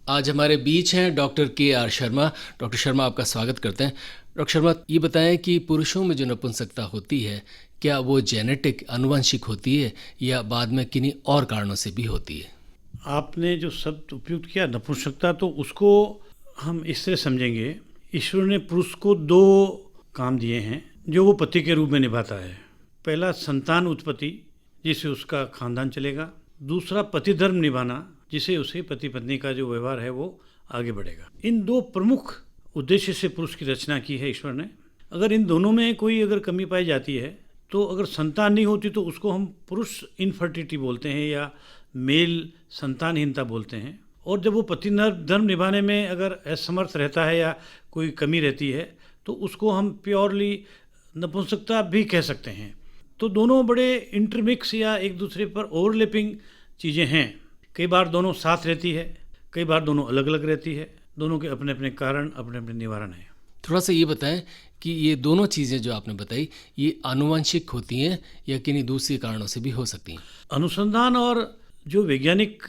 आज हमारे बीच हैं डॉक्टर के आर शर्मा। डॉक्टर शर्मा, आपका स्वागत करते हैं। डॉक्टर शर्मा, ये बताएं कि पुरुषों में जो नपुंसकता होती है, क्या वो जेनेटिक आनुवंशिक होती है या बाद में किन्हीं और कारणों से भी होती है? आपने जो शब्द उपयुक्त किया नपुंसकता, तो उसको हम इस तरह समझेंगे। ईश्वर ने पुरुष को दो काम दिए हैं जो वो पति के रूप में निभाता है। पहला संतान उत्पत्ति, जिससे उसका खानदान चलेगा। दूसरा पति धर्म निभाना, जिसे उसे पति पत्नी का जो व्यवहार है वो आगे बढ़ेगा। इन दो प्रमुख उद्देश्य से पुरुष की रचना की है ईश्वर ने। अगर इन दोनों में कोई अगर कमी पाई जाती है, तो अगर संतान नहीं होती तो उसको हम पुरुष इनफर्टिलिटी बोलते हैं या मेल संतानहीनता बोलते हैं। और जब वो पति धर्म निभाने में अगर असमर्थ रहता है या कोई कमी रहती है, तो उसको हम प्योरली नपुंसकता भी कह सकते हैं। तो दोनों बड़े इंटरमिक्स या एक दूसरे पर ओवरलैपिंग चीज़ें हैं। कई बार दोनों साथ रहती है, कई बार दोनों अलग अलग रहती है। दोनों के अपने अपने कारण, अपने अपने निवारण हैं। थोड़ा सा ये बताएं कि ये दोनों चीज़ें जो आपने बताई, ये आनुवंशिक होती हैं या किन्हीं दूसरे कारणों से भी हो सकती हैं? अनुसंधान और जो वैज्ञानिक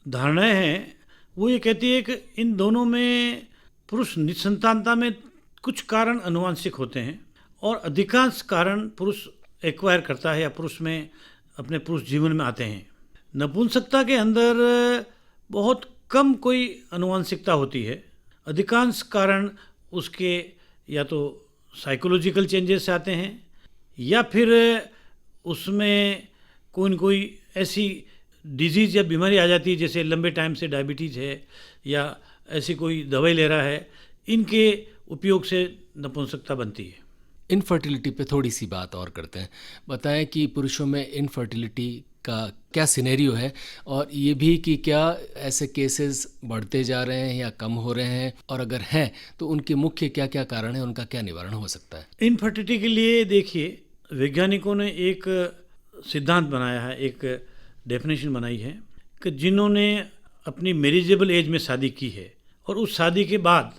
धारणाएं हैं वो ये कहती है कि इन दोनों में पुरुष निसंतानता में कुछ कारण अनुवांशिक होते हैं और अधिकांश कारण पुरुष एक्वायर करता है या पुरुष में अपने पुरुष जीवन में आते हैं। नपुंसकता के अंदर बहुत कम कोई अनुवांशिकता होती है। अधिकांश कारण उसके या तो साइकोलॉजिकल चेंजेस से आते हैं या फिर उसमें कोई न कोई ऐसी डिजीज़ या बीमारी आ जाती है, जैसे लंबे टाइम से डायबिटीज़ है या ऐसी कोई दवाई ले रहा है। इनके उपयोग से नपुंसकता बनती है। इनफर्टिलिटी पे थोड़ी सी बात और करते हैं। बताएं कि पुरुषों में इनफर्टिलिटी का क्या सिनेरियो है, और ये भी कि क्या ऐसे केसेस बढ़ते जा रहे हैं या कम हो रहे हैं, और अगर हैं तो उनके मुख्य क्या क्या कारण हैं, उनका क्या निवारण हो सकता है? इनफर्टिलिटी के लिए देखिए, वैज्ञानिकों ने एक सिद्धांत बनाया है, एक डेफिनेशन बनाई है कि जिन्होंने अपनी मैरिजेबल एज में शादी की है और उस शादी के बाद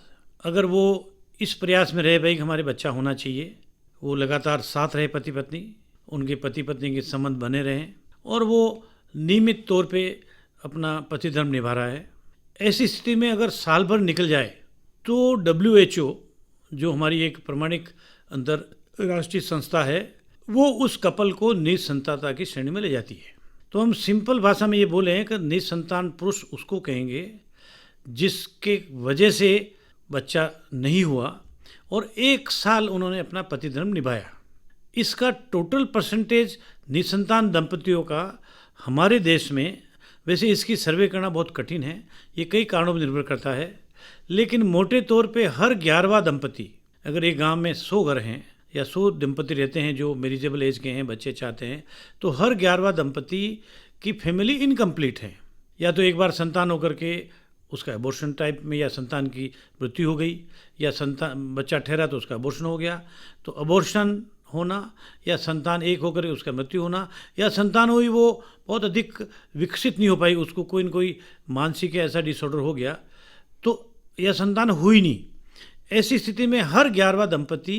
अगर वो इस प्रयास में रहे भाई कि हमारे बच्चा होना चाहिए, वो लगातार साथ रहे पति पत्नी, उनके पति पत्नी के संबंध बने रहें और वो नियमित तौर पे अपना पति धर्म निभा रहा है, ऐसी स्थिति में अगर साल भर निकल जाए तो WHO, जो हमारी एक प्रमाणिक अंतर्राष्ट्रीय संस्था है, वो उस कपल को निसंतानता की श्रेणी में ले जाती है। तो हम सिंपल भाषा में ये बोले हैं कि निसंतान पुरुष उसको कहेंगे जिसके वजह से बच्चा नहीं हुआ और 1 साल उन्होंने अपना पति धर्म निभाया। इसका टोटल परसेंटेज निसंतान दंपतियों का हमारे देश में, वैसे इसकी सर्वे करना बहुत कठिन है, ये कई कारणों पर निर्भर करता है, लेकिन मोटे तौर पे हर 11वां दंपति, अगर एक गांव में 100 घर हैं या 100 दंपति रहते हैं जो मैरिजेबल एज के हैं, बच्चे चाहते हैं, तो हर 11वां दंपति की फैमिली इनकम्प्लीट है। या तो एक बार संतान होकर के उसका एबॉर्शन टाइप में या संतान की मृत्यु हो गई, या संतान बच्चा ठहरा तो उसका एबॉर्शन हो गया। तो एबॉर्शन होना या संतान एक होकर उसका मृत्यु होना, या संतान हुई वो बहुत अधिक विकसित नहीं हो पाई, उसको कोई न कोई मानसिक ऐसा डिसऑर्डर हो गया, तो या संतान हुई नहीं। ऐसी स्थिति में हर 11वां दंपति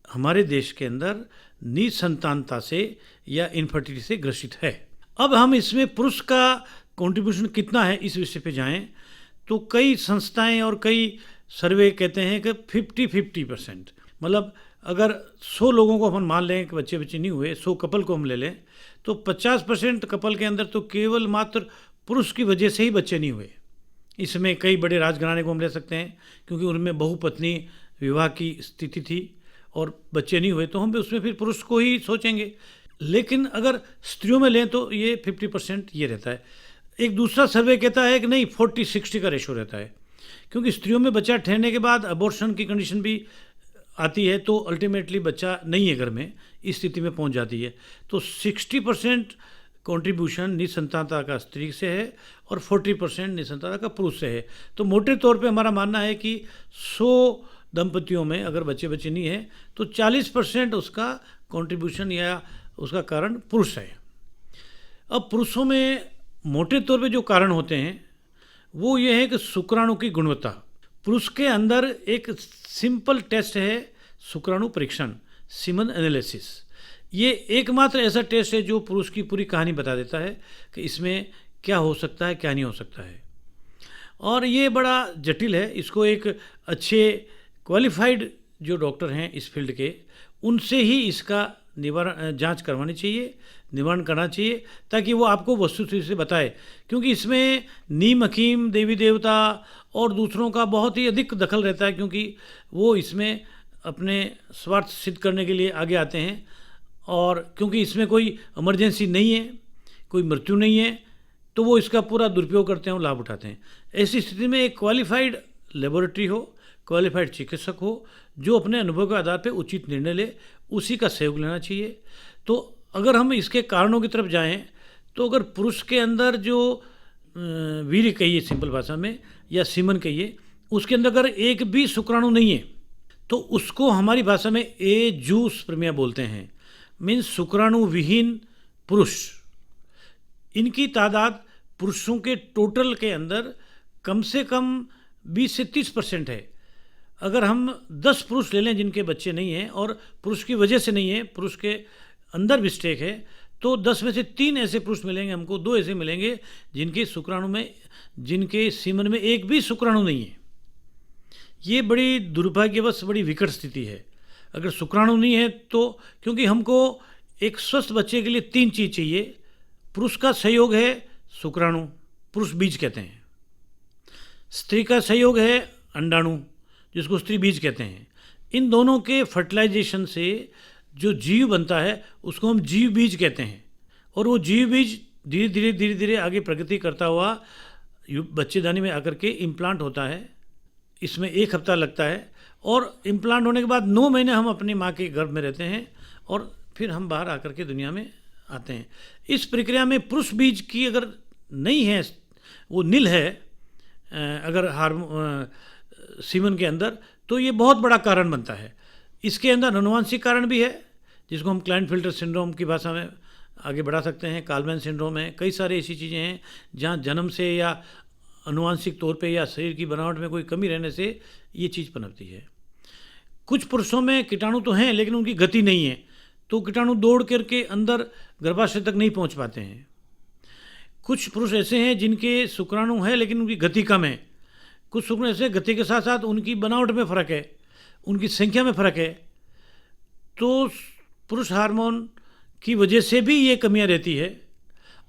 हमारे देश के अंदर निसंतानता से या इनफर्टिलिटी से ग्रसित है। अब हम इसमें पुरुष का कंट्रीब्यूशन कितना है इस विषय पे जाएं, तो कई संस्थाएं और कई सर्वे कहते हैं कि 50-50%, मतलब अगर 100 लोगों को अपन मान लें कि बच्चे नहीं हुए, 100 कपल को हम ले लें, तो 50% कपल के अंदर तो केवल मात्र पुरुष की वजह से ही बच्चे नहीं हुए। इसमें कई बड़े राजघराने को हम ले सकते हैं, क्योंकि उनमें बहुपत्नी विवाह की स्थिति थी और बच्चे नहीं हुए, तो हम भी उसमें फिर पुरुष को ही सोचेंगे। लेकिन अगर स्त्रियों में लें तो ये 50% ये रहता है। एक दूसरा सर्वे कहता है कि नहीं, 40-60 का रेशो रहता है, क्योंकि स्त्रियों में बच्चा ठहरने के बाद अबॉर्शन की कंडीशन भी आती है, तो अल्टीमेटली बच्चा नहीं है घर में, इस स्थिति में पहुंच जाती है। तो 60% कंट्रीब्यूशन निसंतानता का स्त्री से है और 40% निसंतानता का पुरुष से है। तो मोटे तौर पे हमारा मानना है कि 100 दंपतियों में अगर बच्चे नहीं है तो 40% उसका कंट्रीब्यूशन या उसका कारण पुरुष है। अब पुरुषों में मोटे तौर पे जो कारण होते हैं वो ये है कि शुक्राणु की गुणवत्ता। पुरुष के अंदर एक सिंपल टेस्ट है शुक्राणु परीक्षण, सीमन एनालिसिस। ये एकमात्र ऐसा टेस्ट है जो पुरुष की पूरी कहानी बता देता है कि इसमें क्या हो सकता है, क्या नहीं हो सकता है। और ये बड़ा जटिल है। इसको एक अच्छे क्वालिफाइड जो डॉक्टर हैं इस फील्ड के, उनसे ही इसका निवारण जांच करवानी चाहिए, निवारण करना चाहिए, ताकि वो आपको वस्तुस्थिति से बताए। क्योंकि इसमें नीम हकीम, देवी देवता और दूसरों का बहुत ही अधिक दखल रहता है, क्योंकि वो इसमें अपने स्वार्थ सिद्ध करने के लिए आगे आते हैं। और क्योंकि इसमें कोई इमरजेंसी नहीं है, कोई मृत्यु नहीं है, तो वो इसका पूरा दुरुपयोग करते हैं और लाभ उठाते हैं। ऐसी स्थिति में एक क्वालिफाइड लेबोरेटरी हो, क्वालिफाइड चिकित्सक हो, जो अपने अनुभव के आधार पर उचित निर्णय ले, उसी का सहयोग लेना चाहिए। तो अगर हम इसके कारणों की तरफ जाएं, तो अगर पुरुष के अंदर जो वीर्य कहिए सिंपल भाषा में, या सीमन कहिए, उसके अंदर अगर एक भी शुक्राणु नहीं है, तो उसको हमारी भाषा में एजूस्पर्मिया बोलते हैं। मीन्स शुक्राणु विहीन पुरुष। इनकी तादाद पुरुषों के टोटल के अंदर कम से कम 20 से 30% है। अगर हम 10 पुरुष ले लें जिनके बच्चे नहीं हैं, और पुरुष की वजह से नहीं है, पुरुष के अंदर मिस्टेक है, तो 10 में से 3 ऐसे पुरुष मिलेंगे हमको, 2 ऐसे मिलेंगे जिनके शुक्राणु में, जिनके सीमन में एक भी शुक्राणु नहीं है। ये बड़ी दुर्भाग्यवश बड़ी विकट स्थिति है। अगर शुक्राणु नहीं है तो, क्योंकि हमको एक स्वस्थ बच्चे के लिए 3 चीज़ चाहिए। पुरुष का सहयोग है शुक्राणु, पुरुष बीज कहते हैं। स्त्री का सहयोग है अंडाणु, जिसको स्त्री बीज कहते हैं। इन दोनों के फर्टिलाइजेशन से जो जीव बनता है उसको हम जीव बीज कहते हैं। और वो जीव बीज धीरे धीरे आगे प्रगति करता हुआ बच्चेदानी में आकर के इम्प्लांट होता है। इसमें 1 हफ्ता लगता है, और इम्प्लांट होने के बाद 9 महीने हम अपनी माँ के गर्भ में रहते हैं, और फिर हम बाहर आकर के दुनिया में आते हैं। इस प्रक्रिया में पुरुष बीज की अगर नहीं है, वो नील है अगर सीमन के अंदर, तो ये बहुत बड़ा कारण बनता है। इसके अंदर अनुवांशिक कारण भी है, जिसको हम क्लाइनफिल्टर सिंड्रोम की भाषा में आगे बढ़ा सकते हैं। कालमैन सिंड्रोम है, कई सारे ऐसी चीज़ें हैं जहाँ जन्म से या अनुवांशिक तौर पे या शरीर की बनावट में कोई कमी रहने से ये चीज़ पनपती है। कुछ पुरुषों में कीटाणु तो हैं, लेकिन उनकी गति नहीं है, तो कीटाणु दौड़ करके अंदर गर्भाशय तक नहीं पहुँच पाते हैं। कुछ पुरुष ऐसे हैं जिनके शुक्राणु है लेकिन उनकी गति कम है। कुछ शुक्राणु ऐसे गति के साथ साथ उनकी बनावट में फ़र्क है, उनकी संख्या में फ़र्क है। तो पुरुष हार्मोन की वजह से भी ये कमियां रहती है।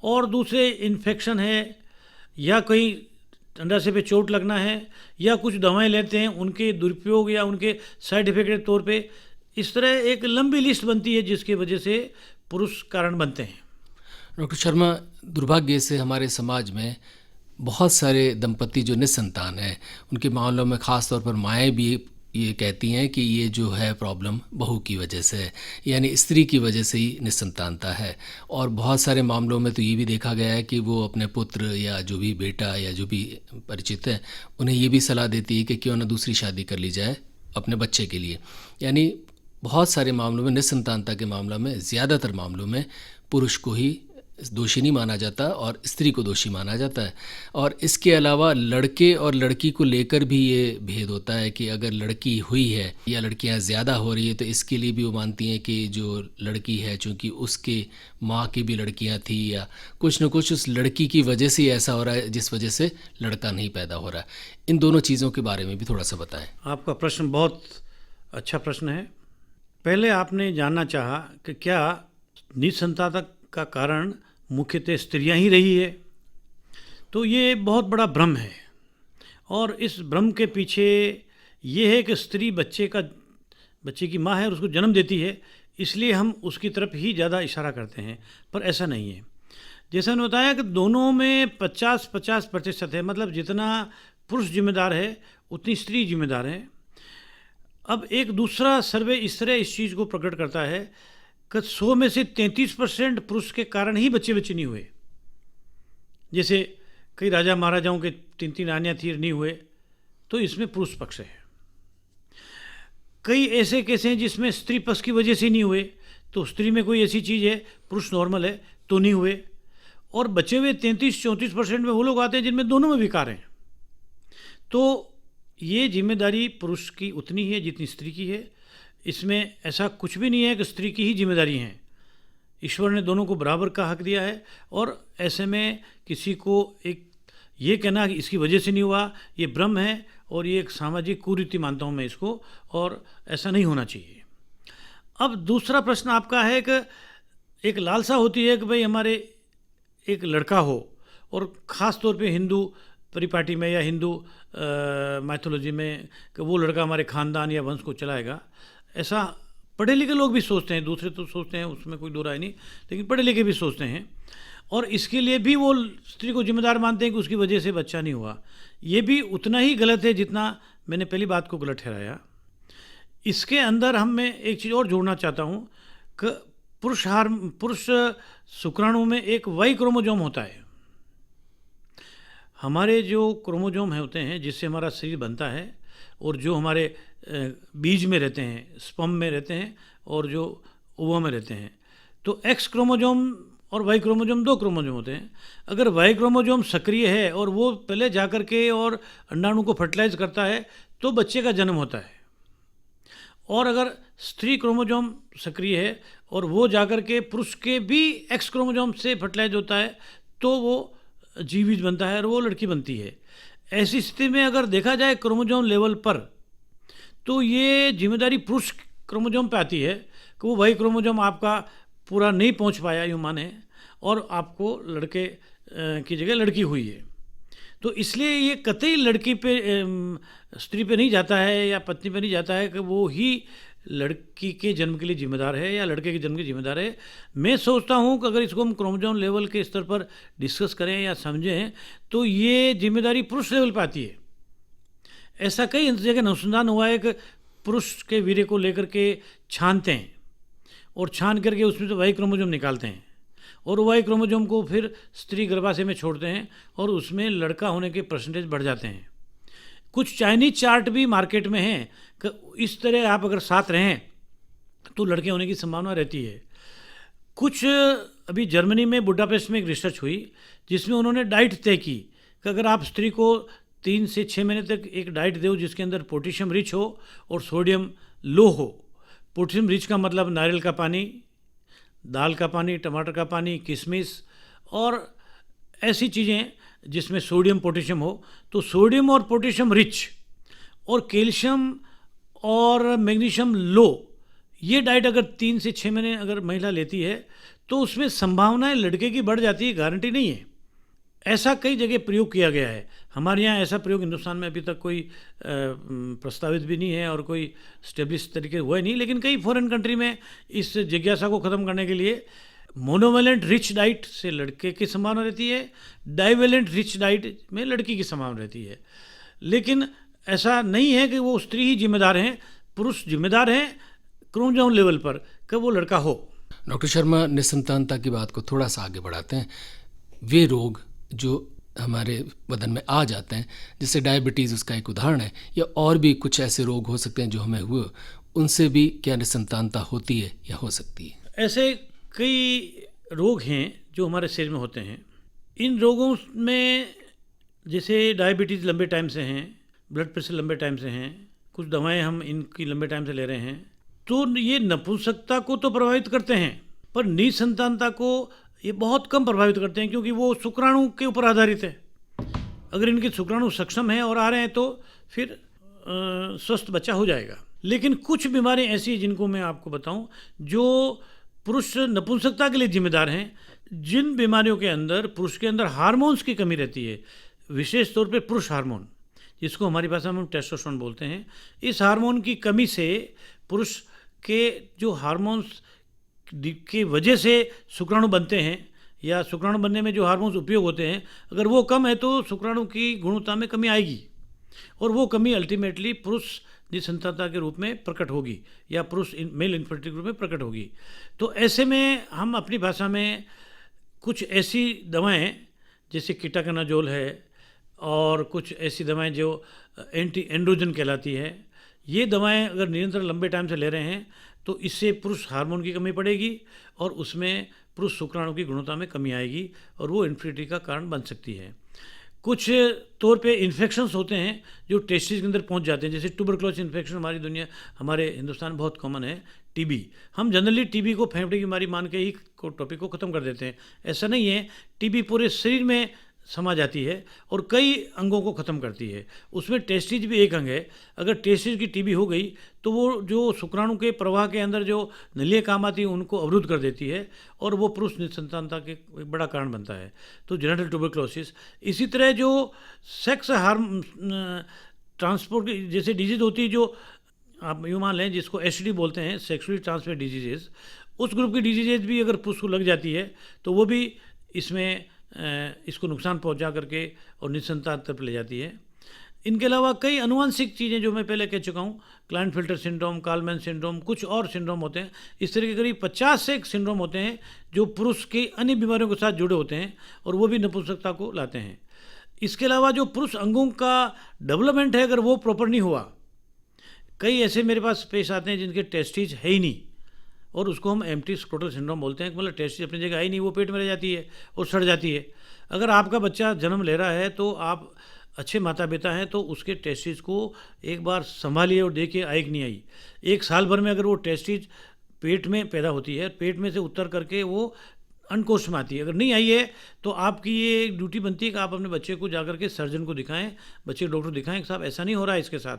और दूसरे इन्फेक्शन है, या कोई अंडाशय पे चोट लगना है, या कुछ दवाएं लेते हैं उनके दुरुपयोग या उनके साइड इफेक्ट के तौर पे, इस तरह एक लंबी लिस्ट बनती है जिसकी वजह से पुरुष कारण बनते हैं। डॉक्टर शर्मा, दुर्भाग्य से हमारे समाज में बहुत सारे दंपति जो निसंतान हैं, उनके मामलों में ख़ास तौर पर माएँ भी ये कहती हैं कि ये जो है प्रॉब्लम बहू की वजह से है, यानी स्त्री की वजह से ही निसंतानता है। और बहुत सारे मामलों में तो ये भी देखा गया है कि वो अपने पुत्र या जो भी बेटा या जो भी परिचित है, उन्हें ये भी सलाह देती है कि क्यों ना दूसरी शादी कर ली जाए अपने बच्चे के लिए। यानी बहुत सारे मामलों में, निसंतानता के मामला में, ज़्यादातर मामलों में पुरुष को ही दोषी नहीं माना जाता और स्त्री को दोषी माना जाता है। और इसके अलावा लड़के और लड़की को लेकर भी ये भेद होता है कि अगर लड़की हुई है या लड़कियां ज़्यादा हो रही है तो इसके लिए भी वो मानती हैं कि जो लड़की है, चूँकि उसके माँ की भी लड़कियां थी या कुछ न कुछ उस लड़की की वजह से ऐसा हो रहा है जिस वजह से लड़का नहीं पैदा हो रहा है। इन दोनों चीज़ों के बारे में भी थोड़ा सा बताएं। आपका प्रश्न बहुत अच्छा प्रश्न है। पहले आपने जानना चाहा कि क्या निसंतानता का कारण मुख्यतः स्त्रियां ही रही है। तो ये बहुत बड़ा भ्रम है, और इस भ्रम के पीछे ये है कि स्त्री बच्चे की माँ है और उसको जन्म देती है, इसलिए हम उसकी तरफ ही ज़्यादा इशारा करते हैं, पर ऐसा नहीं है। जैसा मैंने बताया कि दोनों में 50-50% है, मतलब जितना पुरुष जिम्मेदार है उतनी स्त्री जिम्मेदार है। अब एक दूसरा सर्वे इस तरह इस चीज़ को प्रकट करता है कि 100 में से 33% पुरुष के कारण ही बच्चे नहीं हुए। जैसे कई राजा महाराजाओं के 3 रानियाँ थी, नहीं हुए, तो इसमें पुरुष पक्ष है। कई ऐसे केस हैं जिसमें स्त्री पक्ष की वजह से नहीं हुए, तो स्त्री में कोई ऐसी चीज़ है, पुरुष नॉर्मल है तो नहीं हुए। और बचे हुए 33-34% में वो लोग आते हैं जिनमें दोनों में विकार हैं। तो ये जिम्मेदारी पुरुष की उतनी ही है जितनी स्त्री की है। इसमें ऐसा कुछ भी नहीं है कि स्त्री की ही जिम्मेदारी है। ईश्वर ने दोनों को बराबर का हक दिया है, और ऐसे में किसी को एक ये कहना कि इसकी वजह से नहीं हुआ, ये भ्रम है और ये एक सामाजिक कुरीति मानता हूँ मैं इसको, और ऐसा नहीं होना चाहिए। अब दूसरा प्रश्न आपका है कि एक लालसा होती है कि भाई हमारे एक लड़का हो, और ख़ास तौर पे हिंदू परिपाटी में या हिंदू माइथोलॉजी में, कि वो लड़का हमारे ख़ानदान या वंश को चलाएगा। ऐसा पढ़े लिखे लोग भी सोचते हैं, दूसरे तो सोचते हैं, उसमें कोई दो राय नहीं, लेकिन पढ़े लिखे भी सोचते हैं, और इसके लिए भी वो स्त्री को जिम्मेदार मानते हैं कि उसकी वजह से बच्चा नहीं हुआ। ये भी उतना ही गलत है जितना मैंने पहली बात को गलत ठहराया। इसके अंदर मैं एक चीज़ और जोड़ना चाहता हूँ कि पुरुष शुक्राणु में एक वाई क्रोमोजोम होता है। हमारे जो क्रोमोजोम होते हैं जिससे हमारा शरीर बनता है, और जो हमारे बीज में रहते हैं, स्पर्म में रहते हैं, और जो ओवा में रहते हैं, तो एक्स क्रोमोजोम और वाई क्रोमोजोम 2 क्रोमोजोम होते हैं। अगर वाई क्रोमोजोम सक्रिय है और वो पहले जा कर के और अंडाणु को फर्टिलाइज करता है तो बच्चे का जन्म होता है, और अगर स्त्री क्रोमोजोम सक्रिय है और वो जाकर के पुरुष के भी एक्स क्रोमोजोम से फर्टिलाइज होता है तो वो जीवित बनता है और वो लड़की बनती है। ऐसी स्थिति में अगर देखा जाए क्रोमोजोम लेवल पर, तो ये जिम्मेदारी पुरुष क्रोमोजोम पे आती है कि वो वही क्रोमोजोम आपका पूरा नहीं पहुंच पाया यूँ माने, और आपको लड़के की जगह लड़की हुई है। तो इसलिए ये कतई लड़की पे स्त्री पे नहीं जाता है या पत्नी पे नहीं जाता है कि वो ही लड़की के जन्म के लिए जिम्मेदार है या लड़के के जन्म के जिम्मेदार है। मैं सोचता हूँ कि अगर इसको हम क्रोमोजोम लेवल के स्तर पर डिस्कस करें या समझें तो ये जिम्मेदारी पुरुष लेवल पर आती है। ऐसा कई जगह अनुसंधान हुआ है कि पुरुष के वीर्य को लेकर के छानते हैं और छान करके उसमें से वाई क्रोमोजोम निकालते हैं, और वाई क्रोमोजोम को फिर स्त्री गर्भाशय में छोड़ते हैं और उसमें लड़का होने के परसेंटेज बढ़ जाते हैं। कुछ चाइनीज चार्ट भी मार्केट में हैं कि इस तरह आप अगर साथ रहें तो लड़के होने की संभावना रहती है। कुछ अभी जर्मनी में बुडापेस्ट में एक रिसर्च हुई जिसमें उन्होंने डाइट तय की कि अगर आप स्त्री को 3 से 6 महीने तक एक डाइट दो जिसके अंदर पोटेशियम रिच हो और सोडियम लो हो। पोटेशियम रिच का मतलब नारियल का पानी, दाल का पानी, टमाटर का पानी, किशमिश और ऐसी चीज़ें जिसमें सोडियम पोटेशियम हो। तो सोडियम और पोटेशियम रिच और कैल्शियम और मैग्नीशियम लो, ये डाइट अगर 3 से 6 महीने अगर महिला लेती है तो उसमें संभावनाएं लड़के की बढ़ जाती है, गारंटी नहीं है। ऐसा कई जगह प्रयोग किया गया है। हमारे यहाँ ऐसा प्रयोग हिंदुस्तान में अभी तक कोई प्रस्तावित भी नहीं है और कोई स्टेब्लिश तरीके हुआ नहीं, लेकिन कई फॉरेन कंट्री में इस जिज्ञासा को ख़त्म करने के लिए मोनोवेलेंट रिच डाइट से लड़के की संभावना रहती है, डाइवेलेंट रिच डाइट में लड़की की संभावना रहती है। लेकिन ऐसा नहीं है कि वो स्त्री ही जिम्मेदार हैं, पुरुष जिम्मेदार हैं क्रोमोसोम लेवल पर कि वो लड़का हो। डॉक्टर शर्मा, निसंतानता की बात को थोड़ा सा आगे बढ़ाते हैं। वे रोग जो हमारे बदन में आ जाते हैं, जैसे डायबिटीज़ उसका एक उदाहरण है, या और भी कुछ ऐसे रोग हो सकते हैं जो हमें हुए, उनसे भी क्या निसंतानता होती है या हो सकती है? ऐसे कई रोग हैं जो हमारे शरीर में होते हैं। इन रोगों में जैसे डायबिटीज़ लंबे टाइम से हैं, ब्लड प्रेशर लंबे टाइम से हैं, कुछ दवाएं हम इनकी लंबे टाइम से ले रहे हैं, तो ये नपुंसकता को तो प्रभावित करते हैं पर निसंतानता को ये बहुत कम प्रभावित करते हैं, क्योंकि वो शुक्राणु के ऊपर आधारित है। अगर इनके शुक्राणु सक्षम हैं और आ रहे हैं तो फिर स्वस्थ बच्चा हो जाएगा। लेकिन कुछ बीमारियां ऐसी जिनको मैं आपको बताऊं जो पुरुष नपुंसकता के लिए जिम्मेदार हैं, जिन बीमारियों के अंदर पुरुष के अंदर हार्मोन्स की कमी रहती है, विशेष तौर पे पुरुष हार्मोन जिसको हमारी भाषा में हम टेस्टोस्टेरोन बोलते हैं। इस हार्मोन की कमी से पुरुष के जो हार्मोन्स की वजह से शुक्राणु बनते हैं या शुक्राणु बनने में जो हार्मोन्स उपयोग होते हैं, अगर वो कम है तो शुक्राणु की गुणवत्ता में कमी आएगी और वो कमी अल्टीमेटली पुरुष निसंतानता के रूप में प्रकट होगी या पुरुष मेल इनफर्टिलिटी के रूप में प्रकट होगी। तो ऐसे में हम अपनी भाषा में कुछ ऐसी दवाएं जैसे कीटाकनाजोल है और कुछ ऐसी दवाएं जो एंटी एंड्रोजन कहलाती है, ये दवाएं अगर निरंतर लंबे टाइम से ले रहे हैं तो इससे पुरुष हार्मोन की कमी पड़ेगी और उसमें पुरुष शुक्राणु की गुणवत्ता में कमी आएगी और वो इनफर्टिलिटी का कारण बन सकती है। कुछ तौर पे इन्फेक्शंस होते हैं जो टेस्टिस के अंदर पहुंच जाते हैं, जैसे ट्यूबरकुलोसिस इन्फेक्शन हमारे हिंदुस्तान में बहुत कॉमन है। टीबी, हम जनरली टीबी को फेफड़े की बीमारी मान के ही टॉपिक को ख़त्म कर देते हैं। ऐसा नहीं है, टीबी पूरे शरीर में समा जाती है और कई अंगों को ख़त्म करती है। उसमें टेस्टिज भी एक अंग है। अगर टेस्टिज की टीबी हो गई तो वो जो शुक्राणु के प्रवाह के अंदर जो नलियाँ काम आती हैं उनको अवरुद्ध कर देती है और वो पुरुष निसंतानता के एक बड़ा कारण बनता है। तो जेनिटल ट्यूबरक्लोसिस। इसी तरह जो सेक्स ट्रांसपोर्ट की जैसे डिजीज़ होती है, जो आप यूँ मान लें जिसको एसटीडी बोलते हैं, सेक्सुअली ट्रांसमिटेड डिजीजेज, उस ग्रुप की डिजीजेज भी अगर पुरुष को लग जाती है तो वो भी इसमें इसको नुकसान पहुंचा करके और निसंतान तरफ ले जाती है। इनके अलावा कई अनुवांशिक चीज़ें जो मैं पहले कह चुका हूँ, क्लाइनफिल्टर सिंड्रोम, कालमैन सिंड्रोम, कुछ और सिंड्रोम होते हैं। इस तरह के करीब 50 से एक सिंड्रोम होते हैं जो पुरुष की अन्य बीमारियों के साथ जुड़े होते हैं और वो भी नपुंसकता को लाते हैं। इसके अलावा जो पुरुष अंगों का डेवलपमेंट है, अगर वो प्रॉपर नहीं हुआ, कई ऐसे मेरे पास पेश आते हैं जिनके टेस्टिज है ही नहीं और उसको हम एम्प्टी स्क्रोटल सिंड्रोम बोलते हैं। मतलब टेस्टिज अपनी जगह आई नहीं, वो पेट में रह जाती है और सड़ जाती है। अगर आपका बच्चा जन्म ले रहा है तो आप अच्छे माता पिता हैं तो उसके टेस्टिज को एक बार संभालिए और देखिए आई कि नहीं आई। 1 साल भर में अगर वो टेस्टिज पेट में पैदा होती है, पेट में से उतर करके वो अनकोश में आती है, अगर नहीं आई है तो आपकी ये ड्यूटी बनती है कि आप अपने बच्चे को जाकर के सर्जन को दिखाएं, बच्चे डॉक्टर दिखाएं कि साहब ऐसा नहीं हो रहा है इसके साथ,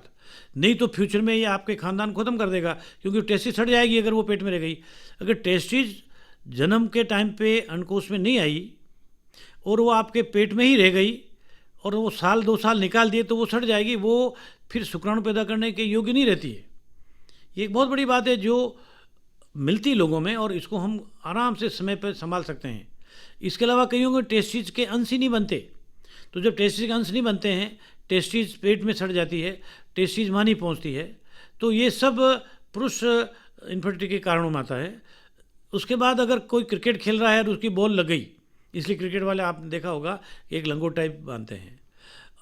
नहीं तो फ्यूचर में ये आपके खानदान को ख़त्म कर देगा, क्योंकि टेस्टिज सड़ जाएगी अगर वो पेट में रह गई। अगर टेस्टिज जन्म के टाइम पे अनकोश में नहीं आई और वो आपके पेट में ही रह गई और वो 1-2 साल निकाल दिए तो वो सड़ जाएगी, वो फिर शुक्राणु पैदा करने के योग्य नहीं रहती है। ये एक बहुत बड़ी बात है जो मिलती लोगों में और इसको हम आराम से समय पर संभाल सकते हैं। इसके अलावा कईयों को टेस्टिज के अंश ही नहीं बनते, तो जब टेस्टिज के अंश नहीं बनते हैं, टेस्टिज पेट में सड़ जाती है, टेस्टिज वहाँ नहीं पहुँचती है, तो ये सब पुरुष इन्फर्टिलिटी के कारणों में आता है। उसके बाद अगर कोई क्रिकेट खेल रहा है और उसकी बॉल लग गई, इसलिए क्रिकेट वाले आपने देखा होगा एक लंगोट टाइप बांधते हैं,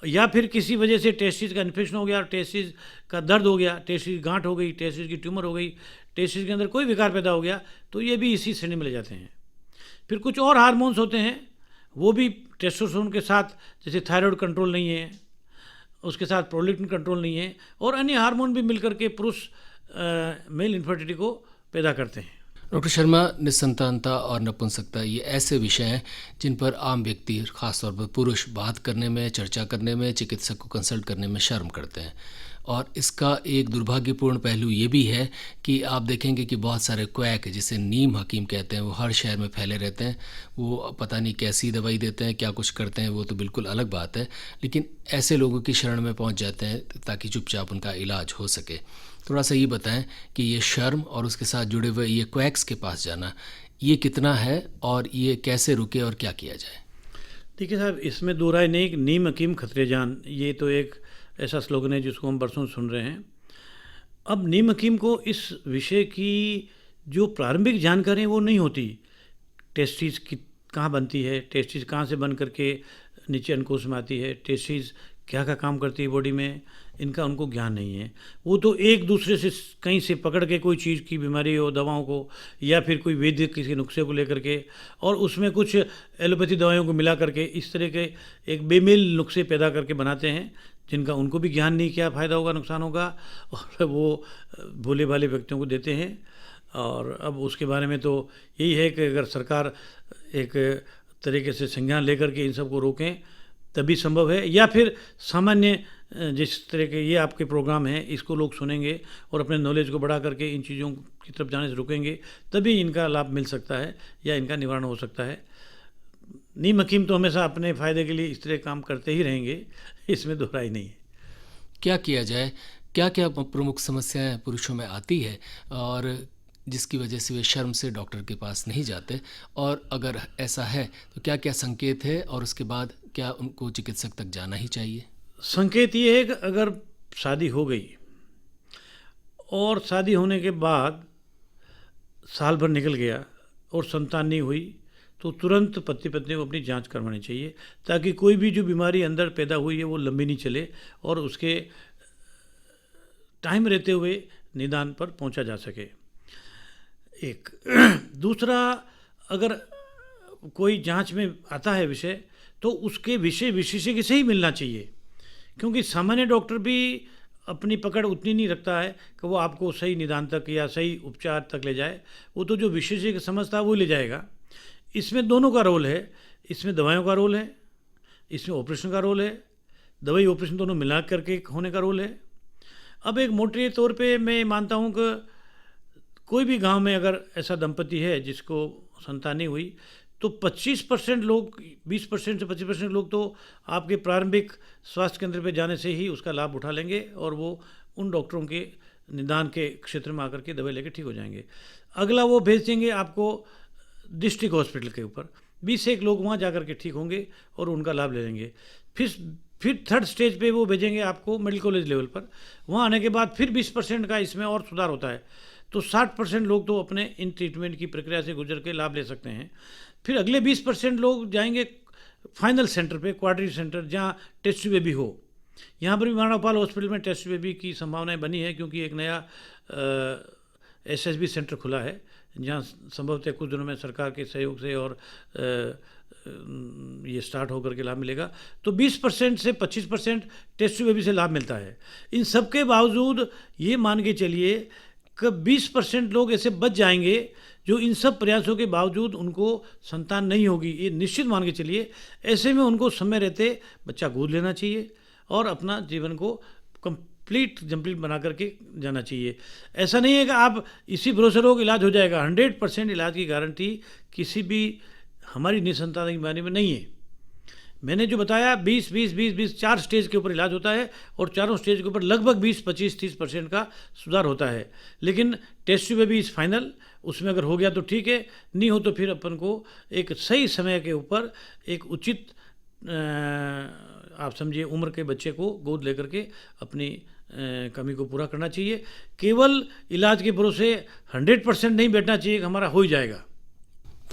या फिर किसी वजह से टेस्टिज का इन्फेक्शन हो गया, टेस्टिज का दर्द हो गया, टेस्टिज गांठ हो गई, टेस्टिज की ट्यूमर हो गई, टेस्टिज के अंदर कोई विकार पैदा हो गया, तो ये भी इसी श्रेणी में ले जाते हैं। फिर कुछ और हार्मोन्स होते हैं, वो भी टेस्टोस्टेरोन के साथ, जैसे थायराइड कंट्रोल नहीं है, उसके साथ प्रोलैक्टिन कंट्रोल नहीं है, और अन्य हार्मोन भी मिलकर के पुरुष मेल इन्फर्टिलिटी को पैदा करते हैं। डॉक्टर शर्मा, निसंतानता और नपुंसकता ये ऐसे विषय हैं जिन पर आम व्यक्ति, खासतौर पर पुरुष, बात करने में, चर्चा करने में, चिकित्सक को कंसल्ट करने में शर्म करते हैं। और इसका एक दुर्भाग्यपूर्ण पहलू ये भी है कि आप देखेंगे कि बहुत सारे क्वैक, जिसे नीम हकीम कहते हैं, वो हर शहर में फैले रहते हैं। वो पता नहीं कैसी दवाई देते हैं, क्या कुछ करते हैं, वो तो बिल्कुल अलग बात है, लेकिन ऐसे लोगों की शरण में पहुंच जाते हैं ताकि चुपचाप उनका इलाज हो सके। थोड़ा सा ये बताएं कि ये शर्म और उसके साथ जुड़े हुए ये क्वैक्स के पास जाना, ये कितना है और ये कैसे रुके और क्या किया जाए? देखिए साहब, इसमें दो राय नहीं, नीम हकीम खतरे जान, ये तो एक ऐसा स्लोगन है जिसको हम बरसों सुन रहे हैं। अब नीम हकीम को इस विषय की जो प्रारंभिक जानकारी है वो नहीं होती। टेस्टिज की कहाँ बनती है, टेस्टिज कहाँ से बन करके नीचे अंकुश में आती है, टेस्टिज क्या क्या काम करती है बॉडी में, इनका उनको ज्ञान नहीं है। वो तो एक दूसरे से कहीं से पकड़ के कोई चीज़ की बीमारी हो, दवाओं को, या फिर कोई वैद्य किसी नुस्खे को लेकर के और उसमें कुछ एलोपैथी दवाइयों को मिला करके इस तरह के एक बेमेल नुस्खे पैदा करके बनाते हैं, जिनका उनको भी ज्ञान नहीं, क्या फ़ायदा होगा, नुकसान होगा, और वो भोले भाले व्यक्तियों को देते हैं। और अब उसके बारे में तो यही है कि अगर सरकार एक तरीके से संज्ञान लेकर के इन सब को रोकें तभी संभव है, या फिर सामान्य जिस तरह के ये आपके प्रोग्राम हैं इसको लोग सुनेंगे और अपने नॉलेज को बढ़ा करके इन चीज़ों की तरफ जाने से रुकेंगे, तभी इनका लाभ मिल सकता है या इनका निवारण हो सकता है। नीम हकीम तो हमेशा अपने फ़ायदे के लिए इस तरह काम करते ही रहेंगे, इसमें दो राय नहीं है। क्या किया जाए? क्या क्या प्रमुख समस्याएं पुरुषों में आती है और जिसकी वजह से वे शर्म से डॉक्टर के पास नहीं जाते, और अगर ऐसा है तो क्या क्या संकेत है और उसके बाद क्या उनको चिकित्सक तक जाना ही चाहिए? संकेत ये है कि अगर शादी हो गई और शादी होने के बाद साल भर निकल गया और संतान नहीं हुई, तो तुरंत पति पत्नी को अपनी जांच करवानी चाहिए, ताकि कोई भी जो बीमारी अंदर पैदा हुई है वो लंबी नहीं चले और उसके टाइम रहते हुए निदान पर पहुंचा जा सके। एक दूसरा, अगर कोई जांच में आता है विषय, तो उसके विषय विशेषज्ञ से ही मिलना चाहिए, क्योंकि सामान्य डॉक्टर भी अपनी पकड़ उतनी नहीं रखता है कि वो आपको सही निदान तक या सही उपचार तक ले जाए। वो तो जो विशेषज्ञ समझता है वो ले जाएगा। इसमें दोनों का रोल है, इसमें दवाइयों का रोल है, इसमें ऑपरेशन का रोल है, दवाई ऑपरेशन दोनों मिला करके होने का रोल है। अब एक मोटे तौर पे मैं मानता हूँ कि कोई भी गांव में अगर ऐसा दंपति है जिसको संतान नहीं हुई, तो 25% लोग, 20% से 25% लोग तो आपके प्रारंभिक स्वास्थ्य केंद्र पे जाने से ही उसका लाभ उठा लेंगे और वो उन डॉक्टरों के निदान के क्षेत्र में आकर के दवाई लेके ठीक हो जाएंगे। अगला वो भेज देंगे आपको डिस्ट्रिक्ट हॉस्पिटल के ऊपर, 20 से 1 लोग वहाँ जा कर के ठीक होंगे और उनका लाभ ले लेंगे। फिर थर्ड स्टेज पे वो भेजेंगे आपको मेडिकल कॉलेज लेवल पर। वहाँ आने के बाद फिर 20% का इसमें और सुधार होता है, तो 60% लोग तो अपने इन ट्रीटमेंट की प्रक्रिया से गुजर के लाभ ले सकते हैं। फिर अगले 20% लोग जाएंगे फाइनल सेंटर पे, क्वाड्री सेंटर, जहाँ टेस्ट बेबी हो। यहाँ पर भी मानवपाल हॉस्पिटल में टेस्ट बेबी की संभावनाएं बनी है, क्योंकि एक नया SSB सेंटर खुला है, जहाँ संभवतः कुछ दिनों में सरकार के सहयोग से और ये स्टार्ट होकर के लाभ मिलेगा। तो 20% से 25% टेस्ट बेबी से लाभ मिलता है। इन सब के बावजूद ये मान के चलिए कि 20% लोग ऐसे बच जाएंगे जो इन सब प्रयासों के बावजूद उनको संतान नहीं होगी, ये निश्चित मान के चलिए। ऐसे में उनको समय रहते बच्चा गोद लेना चाहिए और अपना जीवन को जम्पलीट बना करके जाना चाहिए। ऐसा नहीं है कि आप इसी भरोसे रहो कि इलाज हो जाएगा। 100% इलाज की गारंटी किसी भी हमारी निसंतान की बीमारी में नहीं है। मैंने जो बताया 20 4 स्टेज के ऊपर इलाज होता है और चारों स्टेज के ऊपर लगभग 20-25-30% का सुधार होता है। लेकिन टेस्ट में भी इस फाइनल, उसमें अगर हो गया तो ठीक है, नहीं हो तो फिर अपन को एक सही समय के ऊपर एक उचित आप समझिए उम्र के बच्चे को गोद लेकर के अपनी कमी को पूरा करना चाहिए। केवल इलाज के भरोसे 100% नहीं बैठना चाहिए कि हमारा हो ही जाएगा।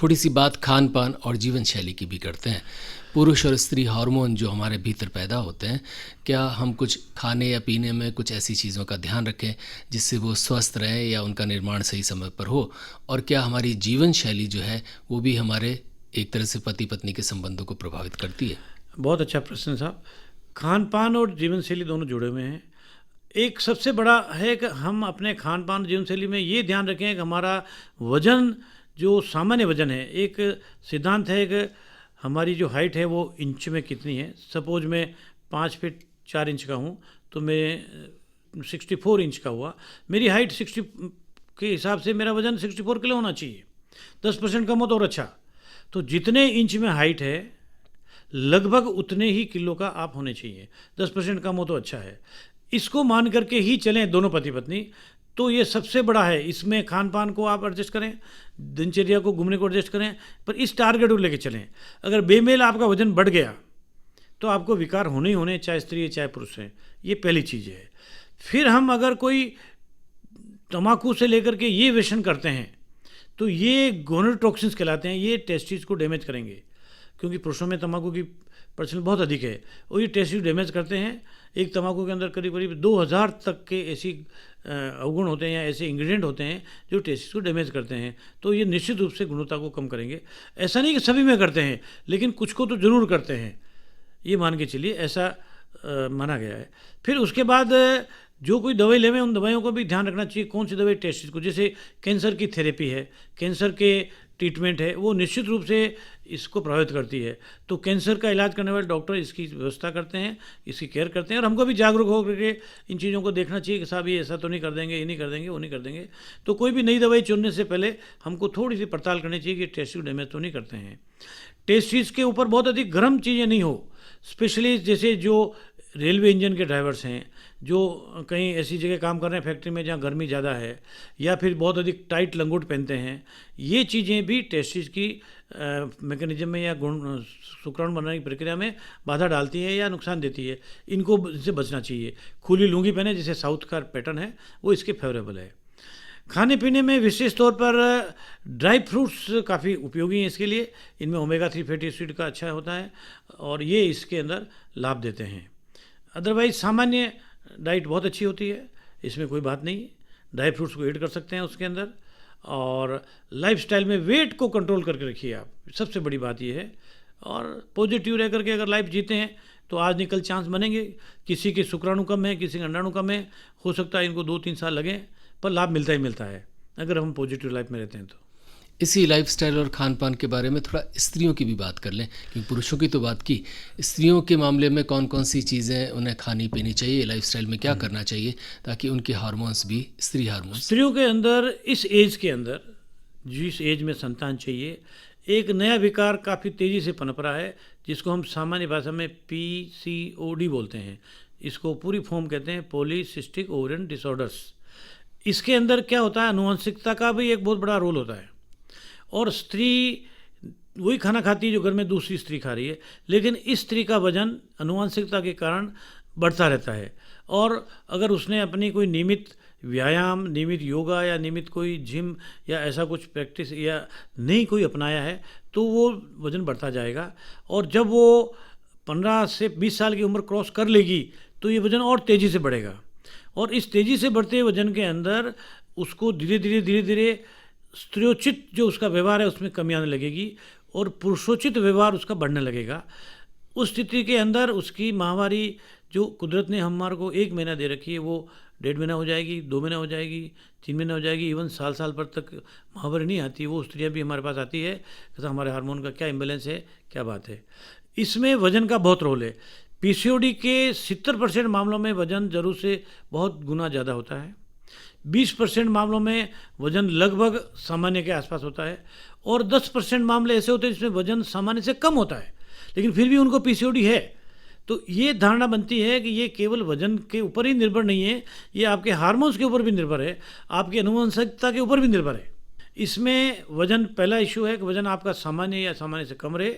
थोड़ी सी बात खान पान और जीवन शैली की भी करते हैं। पुरुष और स्त्री हार्मोन जो हमारे भीतर पैदा होते हैं, क्या हम कुछ खाने या पीने में कुछ ऐसी चीज़ों का ध्यान रखें जिससे वो स्वस्थ रहें या उनका निर्माण सही समय पर हो? और क्या हमारी जीवन शैली जो है वो भी हमारे एक तरह से पति पत्नी के संबंधों को प्रभावित करती है? बहुत अच्छा प्रश्न साहब। खान पान और जीवन शैली दोनों जुड़े हुए हैं। एक सबसे बड़ा है कि हम अपने खान पान जीवन शैली में ये ध्यान रखें कि हमारा वजन जो सामान्य वजन है, एक सिद्धांत है कि हमारी जो हाइट है वो इंच में कितनी है। सपोज मैं 5 फीट 4 इंच का हूँ तो मैं 64 इंच का हुआ, मेरी हाइट 60 के हिसाब से मेरा वजन 64 किलो होना चाहिए। 10% कम हो तो और अच्छा। तो जितने इंच में हाइट है लगभग उतने ही किलो का आप होने चाहिए। 10% कम हो तो अच्छा है। इसको मान करके ही चलें दोनों पति पत्नी, तो ये सबसे बड़ा है। इसमें खान पान को आप एडजस्ट करें, दिनचर्या को, घूमने को एडजस्ट करें, पर इस टारगेट को लेके चलें। अगर बेमेल आपका वजन बढ़ गया तो आपको विकार होने ही होने, चाहे स्त्री है चाहे पुरुष है। ये पहली चीज़ है। फिर हम अगर कोई तम्बाकू से लेकर के ये व्यसन करते हैं तो ये गोनेडोटॉक्सिन्स कहलाते हैं। ये टेस्टिस को डैमेज करेंगे, क्योंकि पुरुषों में तम्बाकू की परसेंट बहुत अधिक है और ये टेस्टिस डैमेज करते हैं। एक तम्बाकू के अंदर करीब करीब 2000 तक के ऐसी अवगुण होते हैं या ऐसे इंग्रेडिएंट होते हैं जो टेस्टिस को डैमेज करते हैं। तो ये निश्चित रूप से गुणवत्ता को कम करेंगे। ऐसा नहीं कि सभी में करते हैं, लेकिन कुछ को तो ज़रूर करते हैं, ये मान के चलिए, ऐसा माना गया है। फिर उसके बाद जो कोई दवाई लेवें उन दवाइयों को भी ध्यान रखना चाहिए कौन सी दवाई टेस्टिस को, जैसे कैंसर की थेरेपी है, कैंसर के ट्रीटमेंट है, वो निश्चित रूप से इसको प्रभावित करती है। तो कैंसर का इलाज करने वाले डॉक्टर इसकी व्यवस्था करते हैं, इसकी केयर करते हैं और हमको भी जागरूक होकर के इन चीज़ों को देखना चाहिए कि साहब ये ऐसा तो नहीं कर देंगे, ये नहीं कर देंगे, वो नहीं कर देंगे। तो कोई भी नई दवाई चुनने से पहले हमको थोड़ी सी पड़ताल करनी चाहिए कि टेस्टिस डैमेज तो नहीं करते हैं। टेस्टिस के ऊपर बहुत अधिक गर्म चीज़ें नहीं हो, स्पेशली जैसे जो रेलवे इंजन के ड्राइवर्स हैं, जो कहीं ऐसी जगह काम कर रहे हैं फैक्ट्री में जहाँ गर्मी ज़्यादा है, या फिर बहुत अधिक टाइट लंगोट पहनते हैं, ये चीज़ें भी टेस्टिस की मैकेनिज्म में या गुण शुक्राणु बनाने की प्रक्रिया में बाधा डालती है या नुकसान देती है। इनको इससे बचना चाहिए। खुली लुंगी पहने, जैसे साउथ का पैटर्न है, वो इसके फेवरेबल है। खाने पीने में विशेष तौर पर ड्राई फ्रूट्स काफ़ी उपयोगी हैं इसके लिए। इनमें ओमेगा 3 फैटी एसिड का अच्छा होता है और ये इसके अंदर लाभ देते हैं। अदरवाइज सामान्य डाइट बहुत अच्छी होती है, इसमें कोई बात नहीं। ड्राई फ्रूट्स को ऐड कर सकते हैं उसके अंदर। और लाइफस्टाइल में वेट को कंट्रोल करके रखिए आप, सबसे बड़ी बात ये है। और पॉजिटिव रह करके अगर लाइफ जीते हैं तो आज नहीं कल चांस बनेंगे। किसी के शुक्राणु कम है, किसी के अंडाणु कम है, हो सकता है इनको 2-3 साल लगें, पर लाभ मिलता ही मिलता है अगर हम पॉजिटिव लाइफ में रहते हैं तो। इसी लाइफस्टाइल और खान-पान के बारे में थोड़ा स्त्रियों की भी बात कर लें, क्योंकि पुरुषों की तो बात की, स्त्रियों के मामले में कौन-कौन सी चीज़ें उन्हें खानी-पीनी चाहिए, लाइफस्टाइल में क्या करना चाहिए ताकि उनके हार्मोन्स भी स्त्री हार्मोन्स। स्त्रियों के अंदर इस एज के अंदर, जिस एज में संतान चाहिए, एक नया विकार काफ़ी तेज़ी से पनप रहा है, जिसको हम सामान्य भाषा में PCOD बोलते हैं। इसको पूरी फॉर्म कहते हैं पॉलीसिस्टिक ओवरियन डिसऑर्डर्स। इसके अंदर क्या होता है, आनुवंशिकता का भी एक बहुत बड़ा रोल होता है। और स्त्री वही खाना खाती है जो घर में दूसरी स्त्री खा रही है, लेकिन इस स्त्री का वजन आनुवंशिकता के कारण बढ़ता रहता है। और अगर उसने अपनी कोई नियमित व्यायाम, नियमित योगा या नियमित कोई जिम या ऐसा कुछ प्रैक्टिस या नहीं कोई अपनाया है, तो वो वज़न बढ़ता जाएगा। और जब वो 15 से 20 साल की उम्र क्रॉस कर लेगी, तो ये वज़न और तेज़ी से बढ़ेगा। और इस तेज़ी से बढ़ते वज़न के अंदर उसको धीरे धीरे स्त्रियोचित जो उसका व्यवहार है उसमें कमी आने लगेगी और पुरुषोचित व्यवहार उसका बढ़ने लगेगा। उस स्थिति के अंदर उसकी माहवारी जो कुदरत ने हमारे को 1 महीना दे रखी है, वो 1.5 महीना हो जाएगी, 2 महीना हो जाएगी, 3 महीना हो जाएगी, इवन साल पर तक माहवारी नहीं आती। वो स्त्रियाँ भी हमारे पास आती है कि हमारे हार्मोन का क्या इम्बेलेंस है, क्या बात है। इसमें वज़न का बहुत रोल है। PCOD के 70% मामलों में वज़न ज़रूर से बहुत गुना ज़्यादा होता है। 20% मामलों में वज़न लगभग सामान्य के आसपास होता है और 10% मामले ऐसे होते हैं जिसमें वज़न सामान्य से कम होता है, लेकिन फिर भी उनको PCOD है। तो ये धारणा बनती है कि ये केवल वज़न के ऊपर ही निर्भर नहीं है, ये आपके हार्मोन्स के ऊपर भी निर्भर है, आपकी आनुवंशिकता के ऊपर भी निर्भर है। इसमें वज़न पहला इशू है कि वज़न आपका सामान्य या सामान्य से कम रहे।